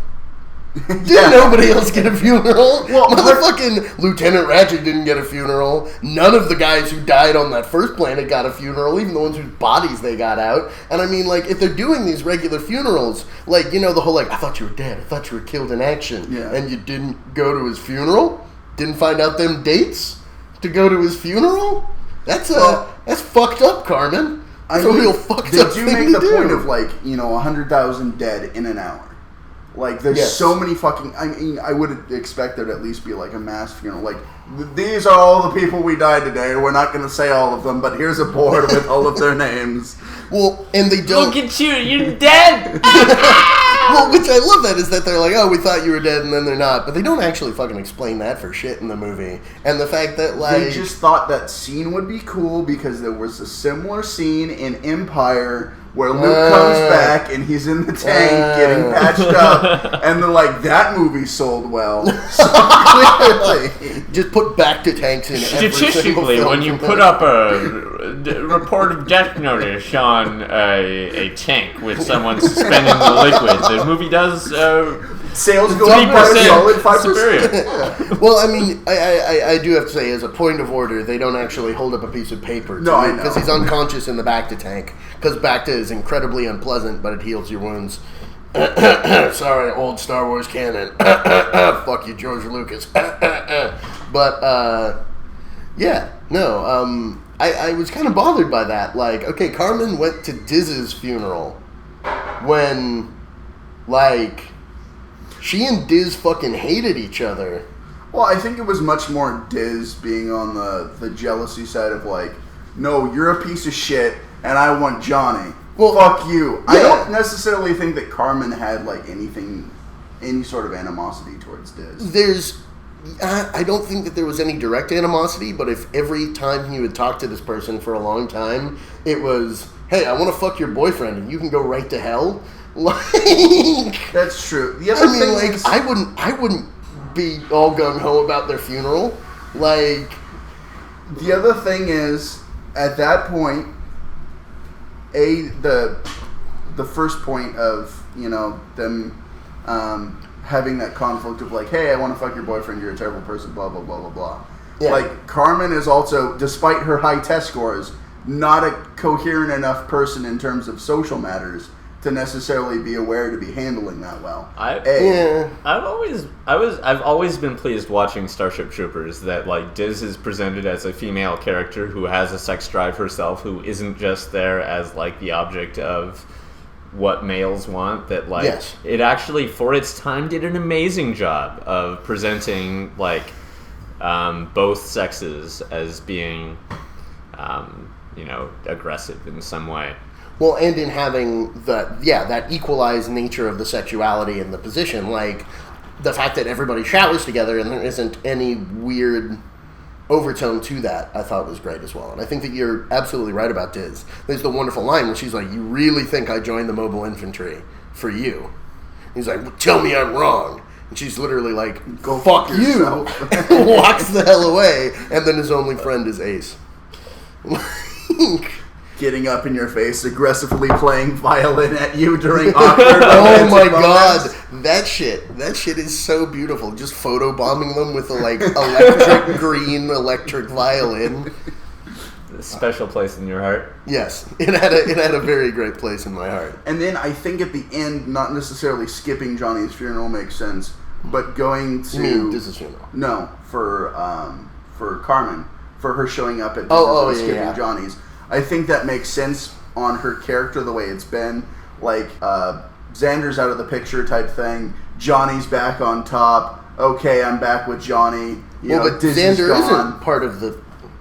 Didn't nobody else get a funeral? Well, motherfucking Lieutenant Ratchet didn't get a funeral. None of the guys who died on that first planet got a funeral, even the ones whose bodies they got out. And I mean, like, if they're doing these regular funerals, like, you know, the whole, like, I thought you were dead, I thought you were killed in action, and you didn't go to his funeral? Didn't find out them dates to go to his funeral? That's fucked up, Carmen. That's a real fucked up thing to do. They do make the point of, like, you know, 100,000 dead in an hour. Like, there's so many fucking... I mean, I would expect there to at least be, like, a mass funeral. Like, these are all the people we died today. We're not going to say all of them, but here's a board with all of their names. Well, and they don't... Look at you, you're dead! Well, which I love that, is that they're like, oh, we thought you were dead, and then they're not. But they don't actually fucking explain that for shit in the movie. And the fact that, like... They just thought that scene would be cool because there was a similar scene in Empire where Luke comes back and he's in the tank getting patched up, and they're like, that movie sold well. So clearly, just put back to tanks in every single film. When you put up a report of death notice on a tank with someone suspending the liquid, the movie does sales go up by a solid 5%. Superior. Well, I mean, I do have to say, as a point of order, they don't actually hold up a piece of paper. No, I know. Because he's unconscious in the Bacta tank. Because Bacta is incredibly unpleasant, but it heals your wounds. Sorry, old Star Wars canon. Fuck you, George Lucas. But, yeah, no, I was kind of bothered by that. Like, okay, Carmen went to Diz's funeral when, like... She and Diz fucking hated each other. Well, I think it was much more Diz being on the jealousy side of like, no, you're a piece of shit, and I want Johnny. Well, fuck you. Yeah. I don't necessarily think that Carmen had like any sort of animosity towards Diz. I don't think that there was any direct animosity, but if every time he would talk to this person for a long time, it was, hey, I want to fuck your boyfriend, and you can go right to hell. Like, that's true. The other thing like, is, I wouldn't be all gung ho about their funeral. Like, the other thing is, at that point, the first point of, you know, them having that conflict of like, hey, I want to fuck your boyfriend, you're a terrible person, blah blah blah blah blah. Yeah. Like, Carmen is also, despite her high test scores, not a coherent enough person in terms of social matters to necessarily be aware to be handling that well. I've always been pleased watching Starship Troopers that like Diz is presented as a female character who has a sex drive herself, who isn't just there as like the object of what males want, that like Yes. it actually for its time did an amazing job of presenting like both sexes as being aggressive in some way. Well, and in having that equalized nature of the sexuality and the position, like the fact that everybody showers together and there isn't any weird overtone to that, I thought was great as well. And I think that you're absolutely right about Diz. There's the wonderful line where she's like, "You really think I joined the mobile infantry for you?" He's like, well, "Tell me I'm wrong." And she's literally like, "Go fuck you," and walks the hell away. And then his only friend is Ace. Getting up in your face, aggressively playing violin at you during awkward Oh my moments. god, that shit is so beautiful. Just photobombing them with a electric green electric violin. A special place in your heart. Yes, it had a very great place in my heart. And then I think at the end, not necessarily skipping Johnny's funeral makes sense, but going to You mean Diz's funeral? No, for Carmen, for her showing up at skipping Johnny's. I think that makes sense on her character, the way it's been. Like, Xander's out of the picture type thing. Johnny's back on top. Okay, I'm back with Johnny. But Dizzy's Xander gone.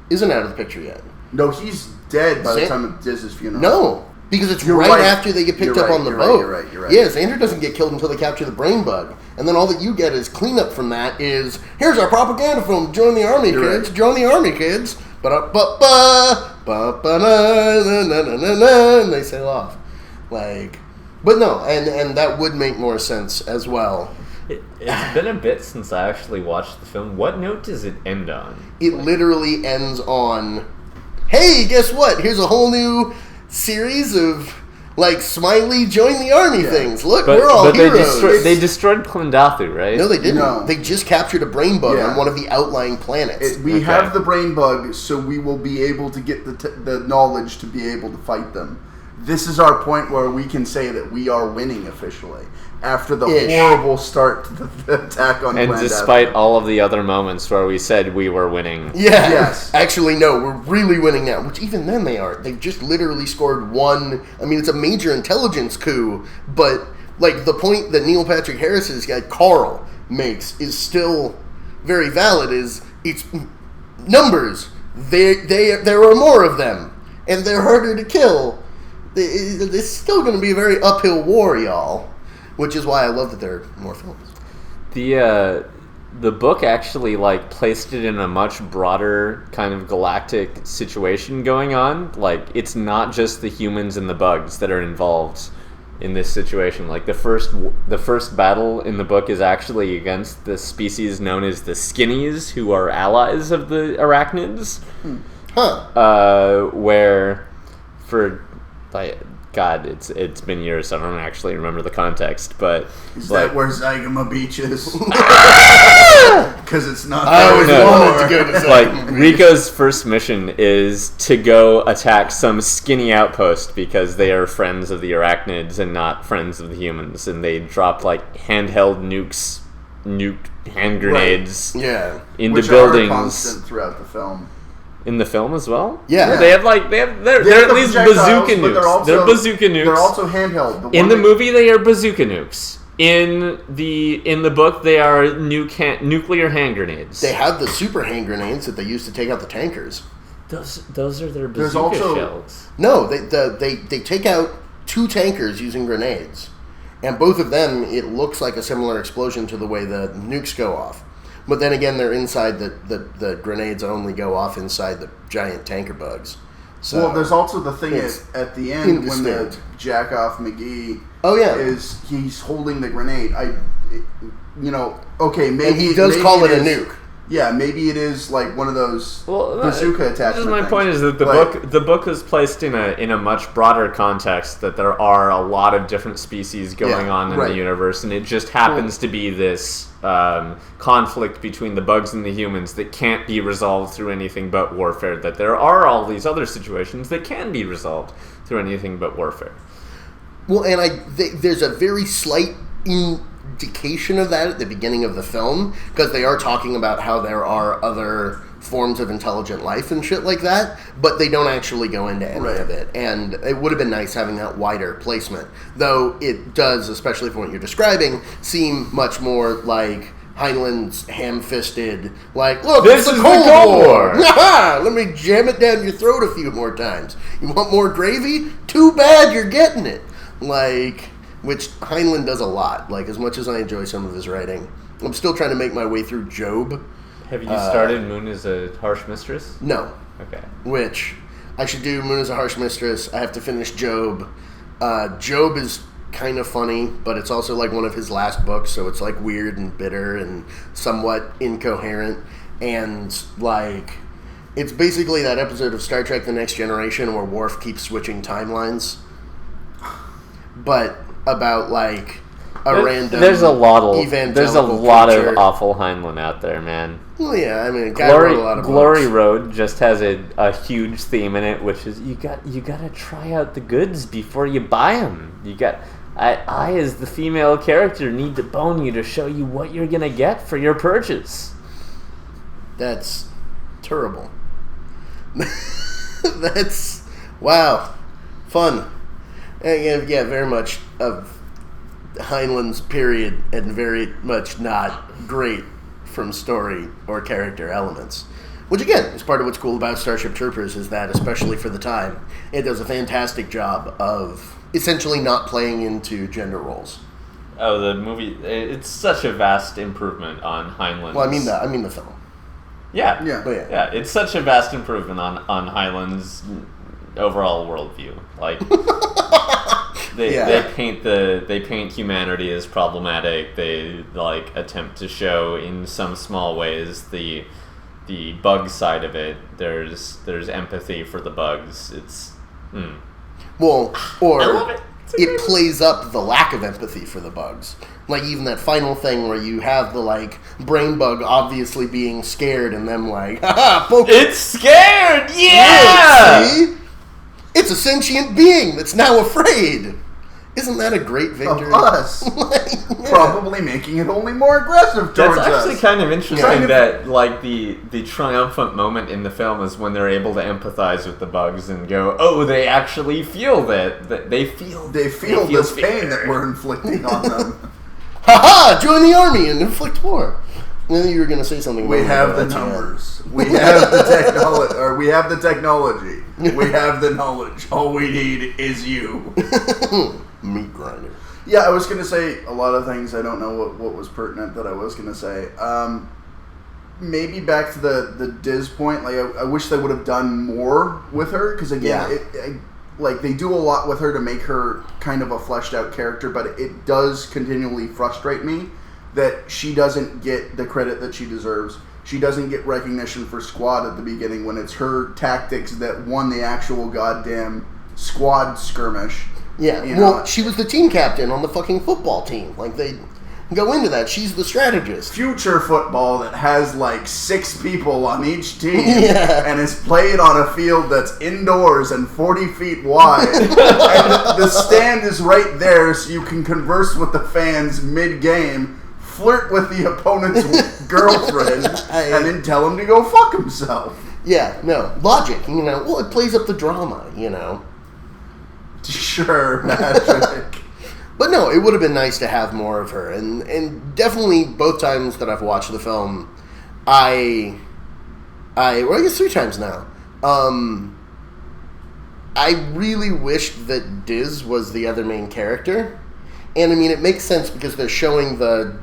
isn't out of the picture yet. No, he's dead by the time of Diz's funeral. No, because it's You're right right. after they get picked You're up right, on the you're boat. right, you're right. Yeah, Xander doesn't get killed until they capture the brain bug. And then all that you get is cleanup from that is, here's our propaganda film, join the army, You're kids, right. join the army, kids. And they sail off. But no, and that would make more sense as well. It's been a bit since I actually watched the film. What note does it end on? It literally ends on, hey, guess what? Here's a whole new series of, Smiley join the army things. Look, we're all heroes. They destroyed Klendathu, right? No, they didn't. No. They just captured a brain bug on one of the outlying planets. We have the brain bug, so we will be able to get the knowledge to be able to fight them. This is our point where we can say that we are winning officially after the horrible start to the attack on And Klendathu. despite all of the other moments where we said we were winning. Yeah. Yes. Actually, no, we're really winning now, which even then they aren't. They've just literally scored one. I mean, it's a major intelligence coup, but, the point that Neil Patrick Harris's guy, Carl, makes is still very valid, is it's numbers. There are more of them, and they're harder to kill. It's still going to be a very uphill war, y'all. Which is why I love that there are more films. The book actually placed it in a much broader kind of galactic situation going on. It's not just the humans and the bugs that are involved in this situation. The first battle in the book is actually against the species known as the Skinnies, who are allies of the arachnids. Where for God, it's been years, so I don't actually remember the context, but... Is that where Zygama Beach is? Because it's not I there always anymore. wanted to go to Zygama Beach. Rico's first mission is to go attack some skinny outpost because they are friends of the arachnids and not friends of the humans, and they drop, handheld hand grenades into Which buildings. are constant throughout the film. In the film as well? Yeah. They're at least bazooka nukes. They're bazooka nukes. They're also handheld. In the movie, they are bazooka nukes. In the book, they are nuclear hand grenades. They have the super hand grenades that they use to take out the tankers. Those are their bazooka shells. No, they take out 2 tankers using grenades. And both of them, it looks like a similar explosion to the way the nukes go off. But then again, they're inside the grenades only go off inside the giant tanker bugs. So well, there's also the thing at the end when the Jackoff McGee he's holding the grenade. Maybe and he does call it a nuke. Yeah, maybe it is one of those bazooka attachment my things. point is that the book was placed in a much broader context, that there are a lot of different species going on in the universe, and it just happens to be this conflict between the bugs and the humans that can't be resolved through anything but warfare, that there are all these other situations that can be resolved through anything but warfare. Well, and there's a very slight indication of that at the beginning of the film, because they are talking about how there are other forms of intelligent life and shit like that, but they don't actually go into any of it. And it would have been nice having that wider placement. Though it does, especially from what you're describing, seem much more like Heinlein's ham-fisted, like, look, this is the Cold War! Let me jam it down your throat a few more times. You want more gravy? Too bad you're getting it. Like, which Heinlein does a lot. Like, as much as I enjoy some of his writing, I'm still trying to make my way through Job. Have you started Moon as a Harsh Mistress? No. Okay. Which, I should do Moon as a Harsh Mistress. I have to finish Job. Job is kind of funny, but it's also like one of his last books, so it's like weird and bitter and somewhat incoherent, and like it's basically that episode of Star Trek The Next Generation where Worf keeps switching timelines, but about like random there's a lot of creature. awful Heinlein out there, man. Well, yeah, I mean, guy wrote a lot of Glory books. Road just has a huge theme in it, which is you gotta try out the goods before you buy them. I, as the female character, need to bone you to show you what you're gonna get for your purchase. That's terrible. That's wow, fun. And yeah, very much of Heinlein's period, and very much not great from story or character elements. Which again is part of what's cool about Starship Troopers, is that, especially for the time, it does a fantastic job of essentially not playing into gender roles. Oh, the movie, it's such a vast improvement on Heinlein's... Well, I mean the film. Yeah. Yeah, it's such a vast improvement on Heinlein's overall worldview. Like, they paint humanity as problematic. They like attempt to show in some small ways the bug side of it. There's empathy for the bugs. It's well, or I love it. It plays up the lack of empathy for the bugs. Like, even that final thing where you have the, like, brain bug obviously being scared and them like, haha, poke it's scared! Yeah! See? It's a sentient being that's now afraid. Isn't that a great victory? Of us. Yeah. Probably making it only more aggressive towards us. That's actually kind of interesting that, like, the triumphant moment in the film is when they're able to empathize with the bugs and go, oh, they actually feel that they feel this pain that we're inflicting on them. Haha! Join the army and inflict war. And then you were going to say something. We have the numbers. We have the technology. Or we have the technology. We have the knowledge. All we need is you. Meat grinder. Yeah, I was going to say a lot of things. I don't know what was pertinent that I was going to say. Maybe back to the Diz point. Like, I wish they would have done more with her. Because, again, like, they do a lot with her to make her kind of a fleshed out character. But it does continually frustrate me that she doesn't get the credit that she deserves. She doesn't get recognition for Squad at the beginning when it's her tactics that won the actual goddamn Squad skirmish. Yeah, well, she was the team captain on the fucking football team. Like, they go into that. She's the strategist. Future football that has, like, 6 people on each team and is played on a field that's indoors and 40 feet wide. And the stand is right there so you can converse with the fans mid-game, flirt with the opponent's girlfriend, and then tell him to go fuck himself. Yeah, no. Logic, you know. Well, it plays up the drama, you know. Sure, magic. But no, it would have been nice to have more of her. And definitely both times that I've watched the film, well, I guess 3 times now, I really wished that Diz was the other main character. And I mean, it makes sense because they're showing the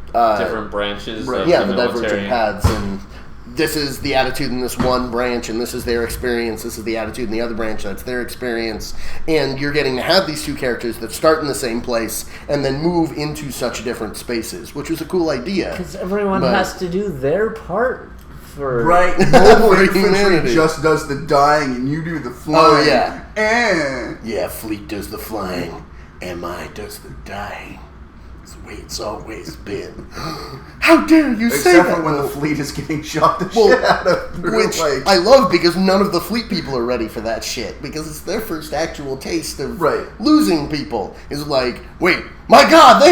different branches. the divergent paths, and this is the attitude in this one branch, and this is their experience. This is the attitude in the other branch. That's their experience. And you're getting to have these 2 characters that start in the same place and then move into such different spaces, which was a cool idea. Because everyone has to do their part. Right, Mobile Infantry just does the dying and you do the flying. Oh, yeah. Yeah, Fleet does the flying. MI does the dying. It's the way it's always been. How dare you say that? Except for when the Fleet is getting shot the shit out of. Which I love, because none of the Fleet people are ready for that shit. Because it's their first actual taste of losing people. Is like, wait, my God, they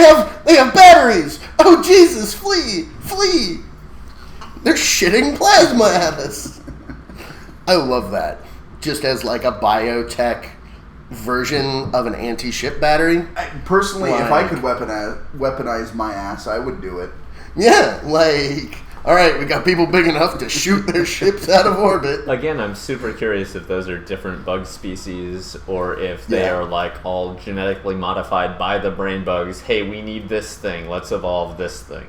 have batteries! Oh, Jesus, flee! They're shitting plasma at us. I love that. Just as like a biotech version of an anti-ship battery. Personally, if I could weaponize my ass, I would do it. Yeah, like, all right, we got people big enough to shoot their ships out of orbit. Again, I'm super curious if those are different bug species or if they are like all genetically modified by the brain bugs. Hey, we need this thing. Let's evolve this thing.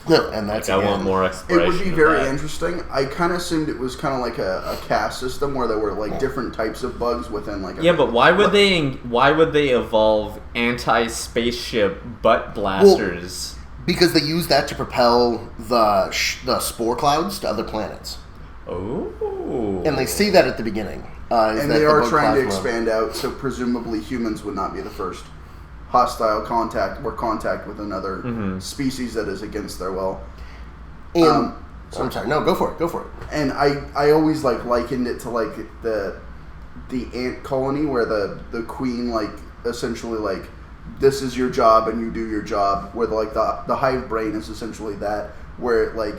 No, and that's like, I want more exploration. It would be very interesting. I kind of assumed it was kind of like a caste system where there were like different types of bugs within like. But why would they evolve anti-spaceship butt blasters? Well, because they use that to propel the spore clouds to other planets. Oh. And they see that at the beginning. And they are trying to expand out, so presumably humans would not be the first hostile contact with another species that is against their will. And I'm sorry, no, go for it. And I always like likened it to like the ant colony where the queen like essentially like this is your job and you do your job, where like the hive brain is essentially that, where it like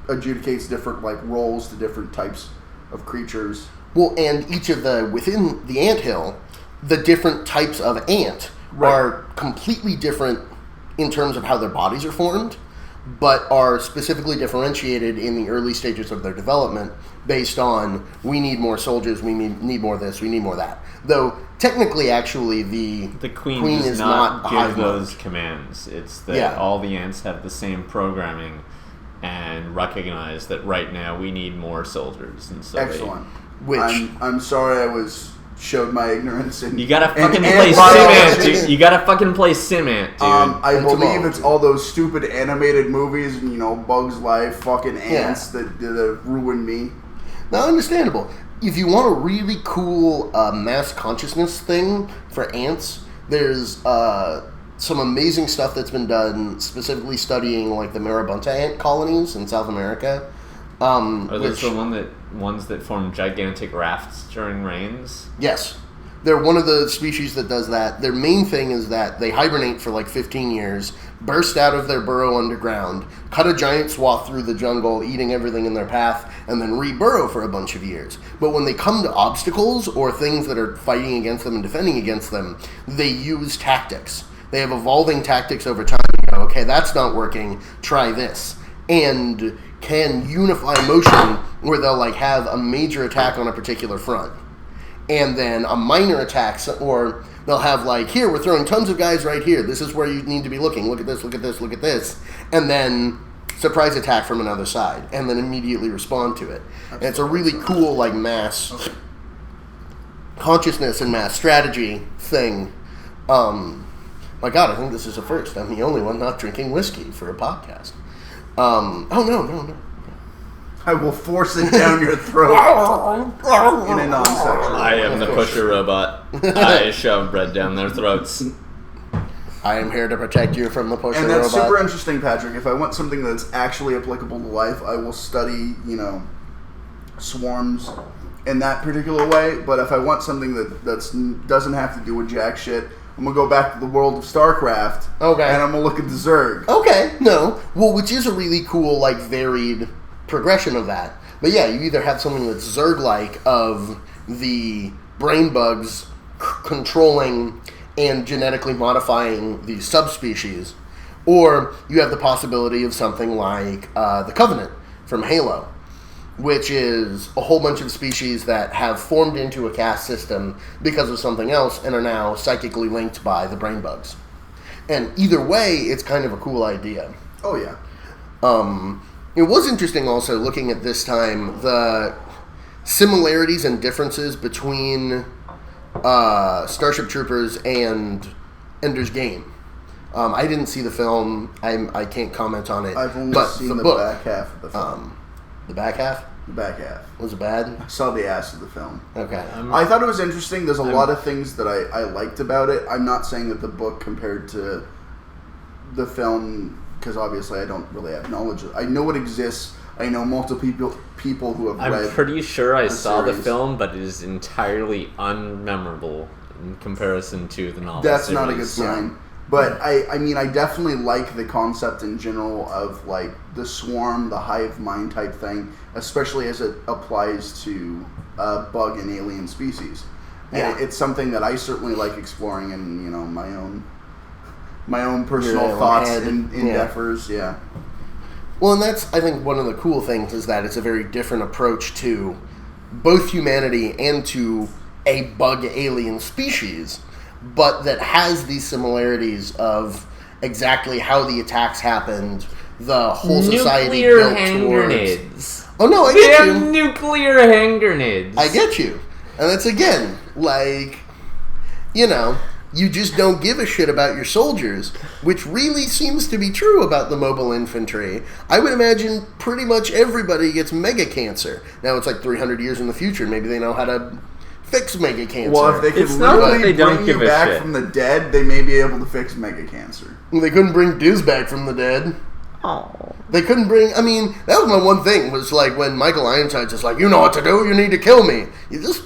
adjudicates different like roles to different types of creatures. Well, and each of within the anthill, the different types of ant are completely different in terms of how their bodies are formed, but are specifically differentiated in the early stages of their development based on we need more soldiers, we need more this, we need more that. Though technically, actually, the queen is not give hive those mode. commands. It's that all the ants have the same programming and recognize that right now we need more soldiers. And so excellent. I'm sorry I showed my ignorance. You gotta fucking play Simant, dude. You gotta fucking play Simant, dude. I believe it's all those stupid animated movies, and Bugs Life, fucking ants that ruined me. Now, understandable. If you want a really cool mass consciousness thing for ants, there's some amazing stuff that's been done specifically studying like the Marabunta ant colonies in South America. Are those the ones that form gigantic rafts during rains? Yes. They're one of the species that does that. Their main thing is that they hibernate for like 15 years, burst out of their burrow underground, cut a giant swath through the jungle, eating everything in their path, and then reburrow for a bunch of years. But when they come to obstacles or things that are fighting against them and defending against them, they use tactics. They have evolving tactics over time. Okay, that's not working, try this. And can unify motion where they'll like have a major attack on a particular front and then a minor attack, or they'll have like, here, we're throwing tons of guys right here, this is where you need to be looking, look at this, look at this, look at this, and then surprise attack from another side and then immediately respond to it. And it's a really cool like mass consciousness and mass strategy thing. My God, I think this is a first. I'm the only one not drinking whiskey for a podcast. No. I will force it down your throat in a non-sexual. I am the pusher robot. I shove bread down their throats. I am here to protect you from the pusher robot. And that's super interesting, Patrick. If I want something that's actually applicable to life, I will study, swarms in that particular way. But if I want something that doesn't have to do with jack shit, I'm going to go back to the world of StarCraft. Okay. And I'm going to look at the Zerg. Okay, no. Well, which is a really cool, like, varied progression of that. But yeah, you either have something that's Zerg-like of the brain bugs controlling and genetically modifying the subspecies, or you have the possibility of something like the Covenant from Halo, which is a whole bunch of species that have formed into a caste system because of something else and are now psychically linked by the brain bugs. And either way, it's kind of a cool idea. Oh, yeah. It was interesting also looking at this time the similarities and differences between Starship Troopers and Ender's Game. I didn't see the film. I can't comment on it. I've only seen the back half of the film. The back half? The back half. Was it bad? I saw the ass of the film. Okay. I thought it was interesting. There's a lot of things that I liked about it. I'm not saying that the book compared to the film, because obviously I don't really have knowledge. I know it exists. I know multiple people who have read. I'm pretty sure I saw the series. film, but it is entirely unmemorable in comparison to the novel. That's series. not a good sign. But I mean, I definitely like the concept in general of like the swarm, the hive mind type thing, especially as it applies to bug and alien species. And it's something that I certainly like exploring in, you know, my own personal thoughts and endeavors. Yeah. Well, and that's, I think, one of the cool things is that it's a very different approach to both humanity and to a bug alien species, but that has these similarities of exactly how the attacks happened, the whole society nuclear built hand towards... grenades. Oh, no, I They get have you. nuclear hand grenades. I get you. And that's, again, like, you know, you just don't give a shit about your soldiers, which really seems to be true about the mobile infantry. I would imagine pretty much everybody gets mega cancer. Now, it's like 300 years in the future. Maybe they know how to fix mega cancer. Well, if they could literally bring you back from the dead, they may be able to fix mega cancer. They couldn't bring Diz back from the dead. Oh. They couldn't bring... I mean, that was my one thing, was like when Michael Ironside's just like, you know what to do, you need to kill me. You just...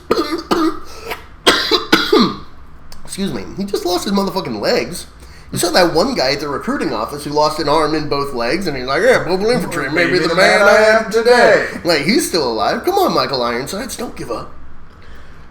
Excuse me. He just lost his motherfucking legs. You saw that one guy at the recruiting office who lost an arm in both legs, and he's like, yeah, mobile infantry, maybe the man I am today. Like, he's still alive. Come on, Michael Ironsides, don't give up.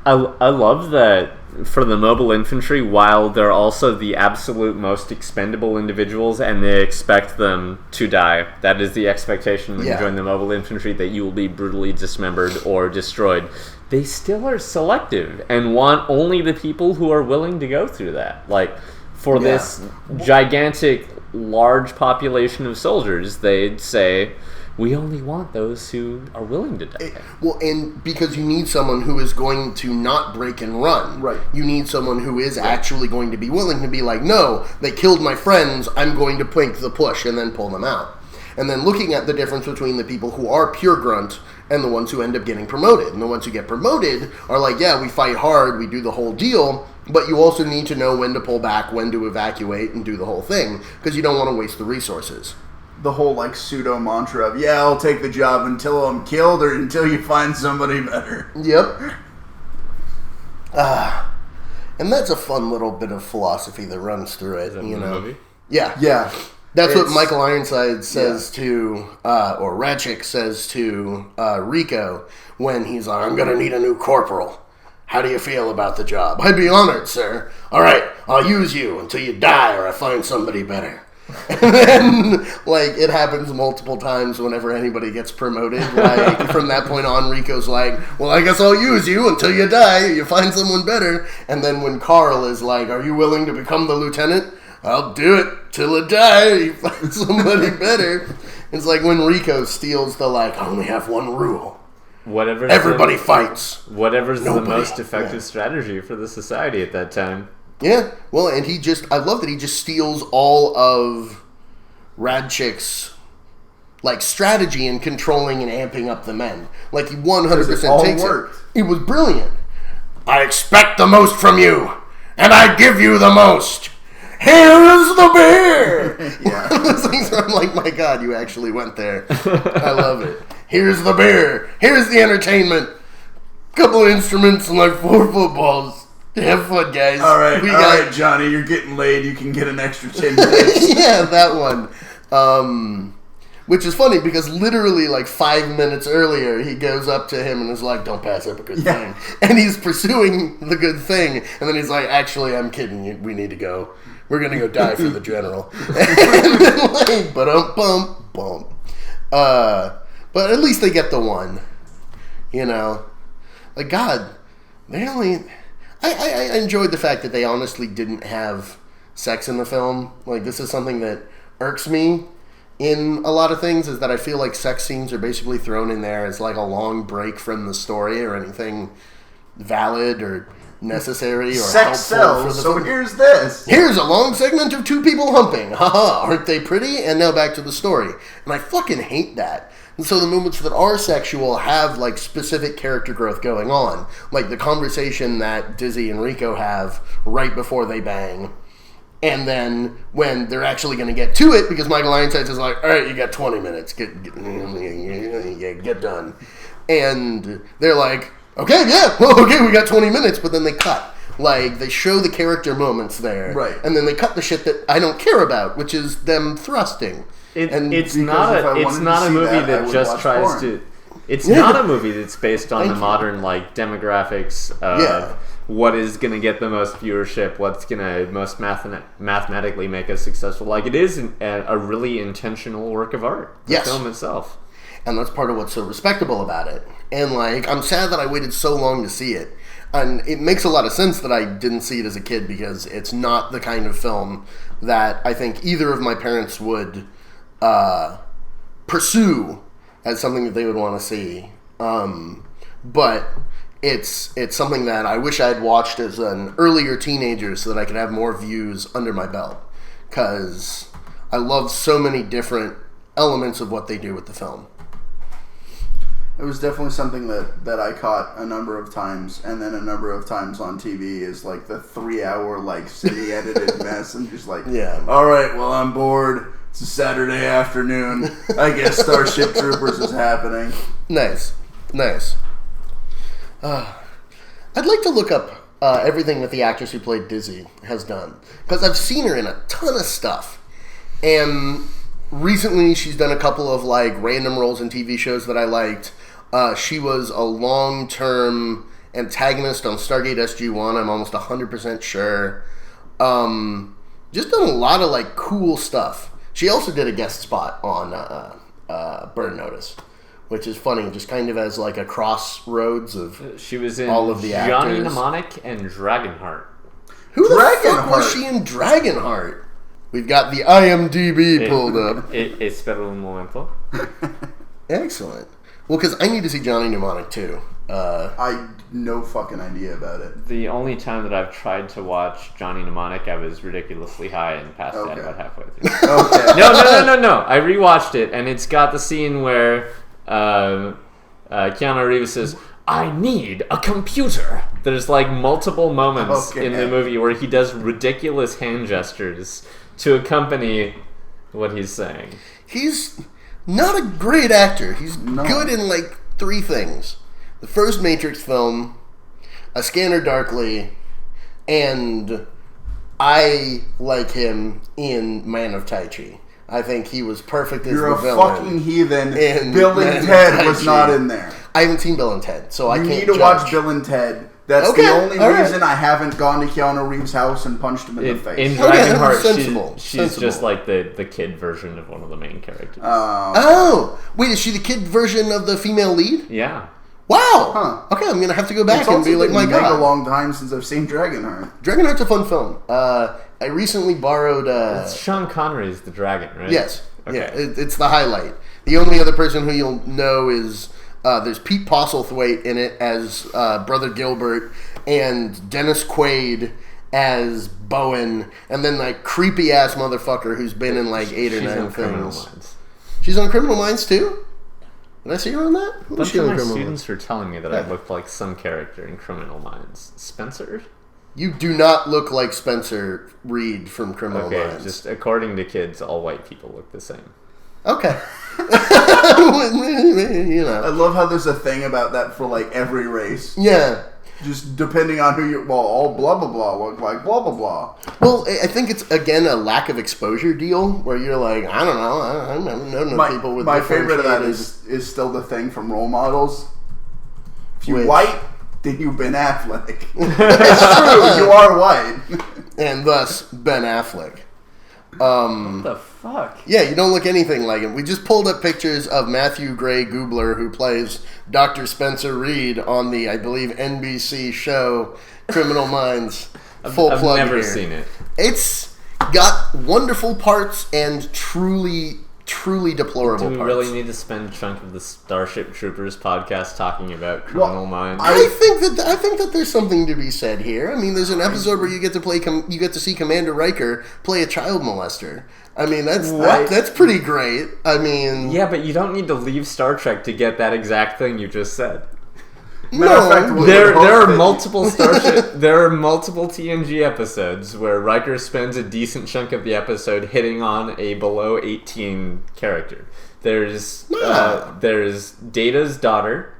I love that for the mobile infantry, while they're also the absolute most expendable individuals and they expect them to die. That is the expectation when you join the mobile infantry, that you will be brutally dismembered or destroyed. They still are selective and want only the people who are willing to go through that. Like, for this gigantic, large population of soldiers, they'd say, we only want those who are willing to die. Well, and because you need someone who is going to not break and run. Right. You need someone who is actually going to be willing to be like, no, they killed my friends, I'm going to plink the push and then pull them out. And then looking at the difference between the people who are pure grunt and the ones who end up getting promoted. And the ones who get promoted are like, yeah, we fight hard, we do the whole deal, but you also need to know when to pull back, when to evacuate, and do the whole thing, because you don't want to waste the resources. The whole, like, pseudo mantra of, yeah, I'll take the job until I'm killed or until you find somebody better. Yep. And that's a fun little bit of philosophy that runs through it, you know. Movie? Yeah. Yeah. That's what Michael Ironside says to, or Ratchik says to Rico when he's like, I'm going to need a new corporal. How do you feel about the job? I'd be honored, sir. All right, I'll use you until you die or I find somebody better. And then, like, it happens multiple times whenever anybody gets promoted. Like, from that point on, Rico's like, well, I guess I'll use you until you die, you find someone better. And then when Carl is like, are you willing to become the lieutenant? I'll do it till I die, you find somebody better. It's like when Rico steals the, like, I only have one rule. Everybody fights. Whatever's the most effective strategy for the society at that time. Yeah, well, and I love that he just steals all of Radchik's, like, strategy in controlling and amping up the men. Like, he 100% takes it. It was brilliant. I expect the most from you, and I give you the most. Here's the beer! Yeah. Those things where I'm like, my God, you actually went there. I love it. Here's the beer. Here's the entertainment. Couple of instruments and like 4 footballs. Have fun, guys. All right, Johnny, you're getting laid. You can get an extra 10 minutes. Yeah, that one. Which is funny because literally like 5 minutes earlier, he goes up to him and is like, don't pass up a good thing. And he's pursuing the good thing. And then he's like, actually, I'm kidding. We need to go. We're going to go die for the general. And then like, bump. But at least they get the one. You know? Like, God, they only... I enjoyed the fact that they honestly didn't have sex in the film. Like, this is something that irks me in a lot of things, is that I feel like sex scenes are basically thrown in there as like a long break from the story or anything valid or necessary or sex helpful for the so film. Here's this. Here's a long segment of 2 people humping. Haha, aren't they pretty? And now back to the story. And I fucking hate that. And so the moments that are sexual have, like, specific character growth going on. Like the conversation that Dizzy and Rico have right before they bang. And then when they're actually going to get to it, because Michael Ironsides is like, all right, you got 20 minutes. Get done. And they're like, okay, we got 20 minutes. But then they cut. Like, they show the character moments there. Right. And then they cut the shit that I don't care about, which is them thrusting. It's not a movie that just tries to... It's not a movie that's based on the modern, like, demographics of what is going to get the most viewership, what's going to most mathematically make us successful. Like, it is a really intentional work of art, the film itself. And that's part of what's so respectable about it. And, like, I'm sad that I waited so long to see it. And it makes a lot of sense that I didn't see it as a kid, because it's not the kind of film that I think either of my parents would pursue as something that they would want to see. But it's something that I wish I had watched as an earlier teenager so that I could have more views under my belt. Because I love so many different elements of what they do with the film. It was definitely something that I caught a number of times, and then a number of times on TV, is like the 3-hour like semi-edited mess, and just like, all right, well, I'm bored. It's a Saturday afternoon. I guess Starship Troopers is happening. Nice. I'd like to look up everything that the actress who played Dizzy has done, because I've seen her in a ton of stuff, and recently she's done a couple of like random roles in TV shows that I liked. She was a long-term antagonist on Stargate SG-1, I'm almost 100% sure. Just done a lot of like cool stuff. She also did a guest spot on Burn Notice, which is funny, just kind of as like a crossroads of she was in all of the Johnny actors. Mnemonic and Dragonheart. Who the fuck was she in Dragonheart? We've got the IMDb pulled up. Espero un momento. Excellent. Well, because I need to see Johnny Mnemonic too. I no fucking idea about it. The only time that I've tried to watch Johnny Mnemonic, I was ridiculously high and passed out about halfway through. Okay. No. I rewatched it, and it's got the scene where Keanu Reeves says, "I need a computer." There's like multiple moments in the movie where he does ridiculous hand gestures to accompany what he's saying. He's not a great actor. He's good in like 3 things. The first Matrix film, A Scanner Darkly, and I like him in Man of Tai Chi. I think he was perfect as You're the villain. You're a fucking heathen. Bill and Ted was not in there. I haven't seen Bill and Ted, so I can't You need to watch Bill and Ted. That's the only reason I haven't gone to Keanu Reeves' house and punched him in the face. In Dragonheart, she's just like the kid version of one of the main characters. Wait, is she the kid version of the female lead? Yeah. Wow. Huh. Okay, I'm gonna have to go back and be like, my God. It's God. a long time since I've seen Dragonheart. Dragonheart's a fun film. I recently borrowed. It's Sean Connery's the dragon, right? Yes. Okay. Yeah, it's the highlight. The only other person who you'll know is there's Pete Postlethwaite in it as Brother Gilbert, and Dennis Quaid as Bowen, and then that creepy ass motherfucker who's been in like 8 or 9 things. She's on Criminal Minds too? Did I see her on that? A bunch of my students were telling me that I looked like some character in Criminal Minds. Spencer? You do not look like Spencer Reed from Criminal Minds. Okay, just according to kids, all white people look the same. Okay. You know. I love how there's a thing about that for like every race. Yeah. Just depending on who you're... Well, all blah, blah, blah look like blah, blah, blah. Well, I think it's, again, a lack of exposure deal where you're like, I don't know, I don't know people with my favorite of that is still the thing from Role Models. If you're white, then you Ben Affleck. It's true, you are white. And thus, Ben Affleck. What the fuck? Yeah, you don't look anything like him. We just pulled up pictures of Matthew Gray Gubler, who plays Dr. Spencer Reed on the, I believe, NBC show Criminal Minds. Full plug I've never here. seen it. It's got wonderful parts and truly deplorable parts. Do we parts. really need to spend a chunk of the Starship Troopers podcast talking about Criminal Minds? I think that there's something to be said here. I mean, there's an episode where you get to see Commander Riker play a child molester. I mean, that's pretty great. I mean, yeah, but you don't need to leave Star Trek to get that exact thing you just said. There are multiple Starship. There are multiple TNG episodes where Riker spends a decent chunk of the episode hitting on a below 18 character. There's Data's daughter.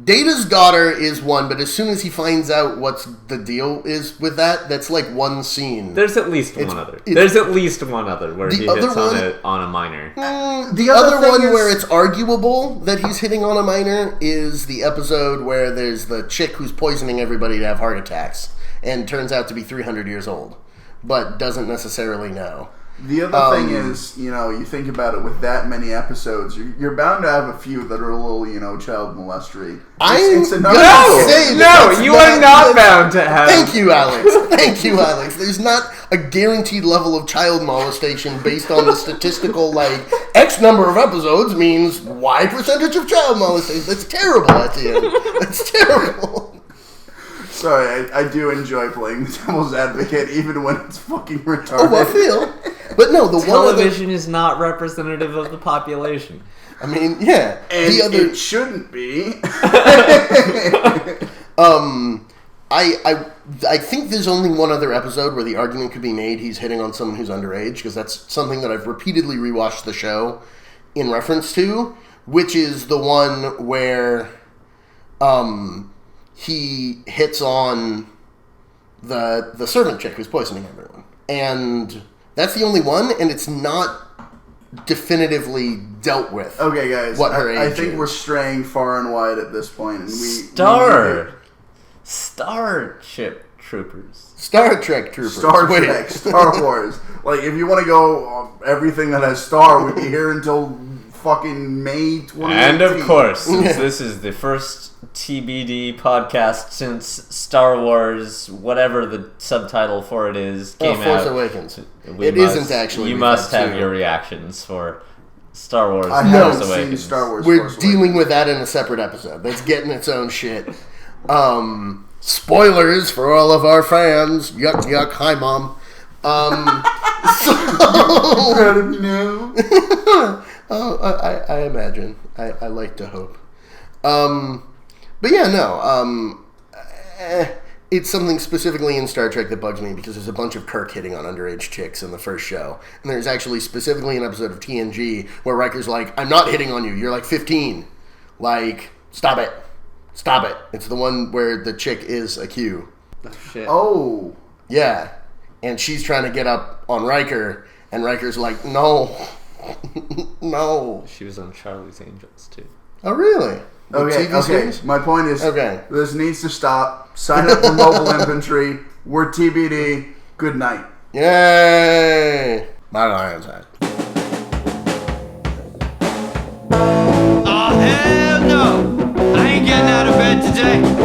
Data's daughter is one, but as soon as he finds out what's the deal is with that, that's like one scene. There's at least one other. There's at least one other where he hits on a minor. The other one where it's arguable that he's hitting on a minor is the episode where there's the chick who's poisoning everybody to have heart attacks and turns out to be 300 years old, but doesn't necessarily know. The other thing is, you think about it with that many episodes, you're bound to have a few that are a little, child molestery. You are not bound to have. Thank you, Alex. There's not a guaranteed level of child molestation based on the statistical, X number of episodes means Y percentage of child molestation. That's terrible, Etienne. That's terrible. Sorry, I do enjoy playing the devil's advocate, even when it's fucking retarded. Oh, I feel. But no, television is not representative of the population. I mean, yeah. And it shouldn't be. I think there's only one other episode where the argument could be made he's hitting on someone who's underage, because that's something that I've repeatedly rewatched the show in reference to, which is the one where he hits on the servant chick who's poisoning everyone. And that's the only one, and it's not definitively dealt with. Okay, guys. What her age I think is. we're straying far and wide at this point. And Starship Troopers. Star Trek Troopers. Star Trek, Star Wars. If you want to go everything that has Star, we'd be here until fucking May 2018. And of course, since this is the first TBD podcast since Star Wars, whatever the subtitle for it is, came Force out. Awakens. Isn't actually. You must have your reactions for Star Wars. I haven't seen Star Wars. We're dealing with that in a separate episode. That's getting its own shit. Spoilers for all of our fans. Yuck, yuck. Hi, Mom. Proud of you now. I imagine. I like to hope. But yeah, no. It's something specifically in Star Trek that bugs me because there's a bunch of Kirk hitting on underage chicks in the first show. And there's actually specifically an episode of TNG where Riker's like, I'm not hitting on you. You're 15. Stop it. Stop it. It's the one where the chick is a Q. Oh, shit. Oh. Yeah. And she's trying to get up on Riker, and Riker's like, no. No. She was on Charlie's Angels, too. Oh, really? Okay. My point is, this needs to stop. Sign up for mobile infantry. We're TBD. Good night. Yay! My lion's head. Oh, hell no! I ain't getting out of bed today.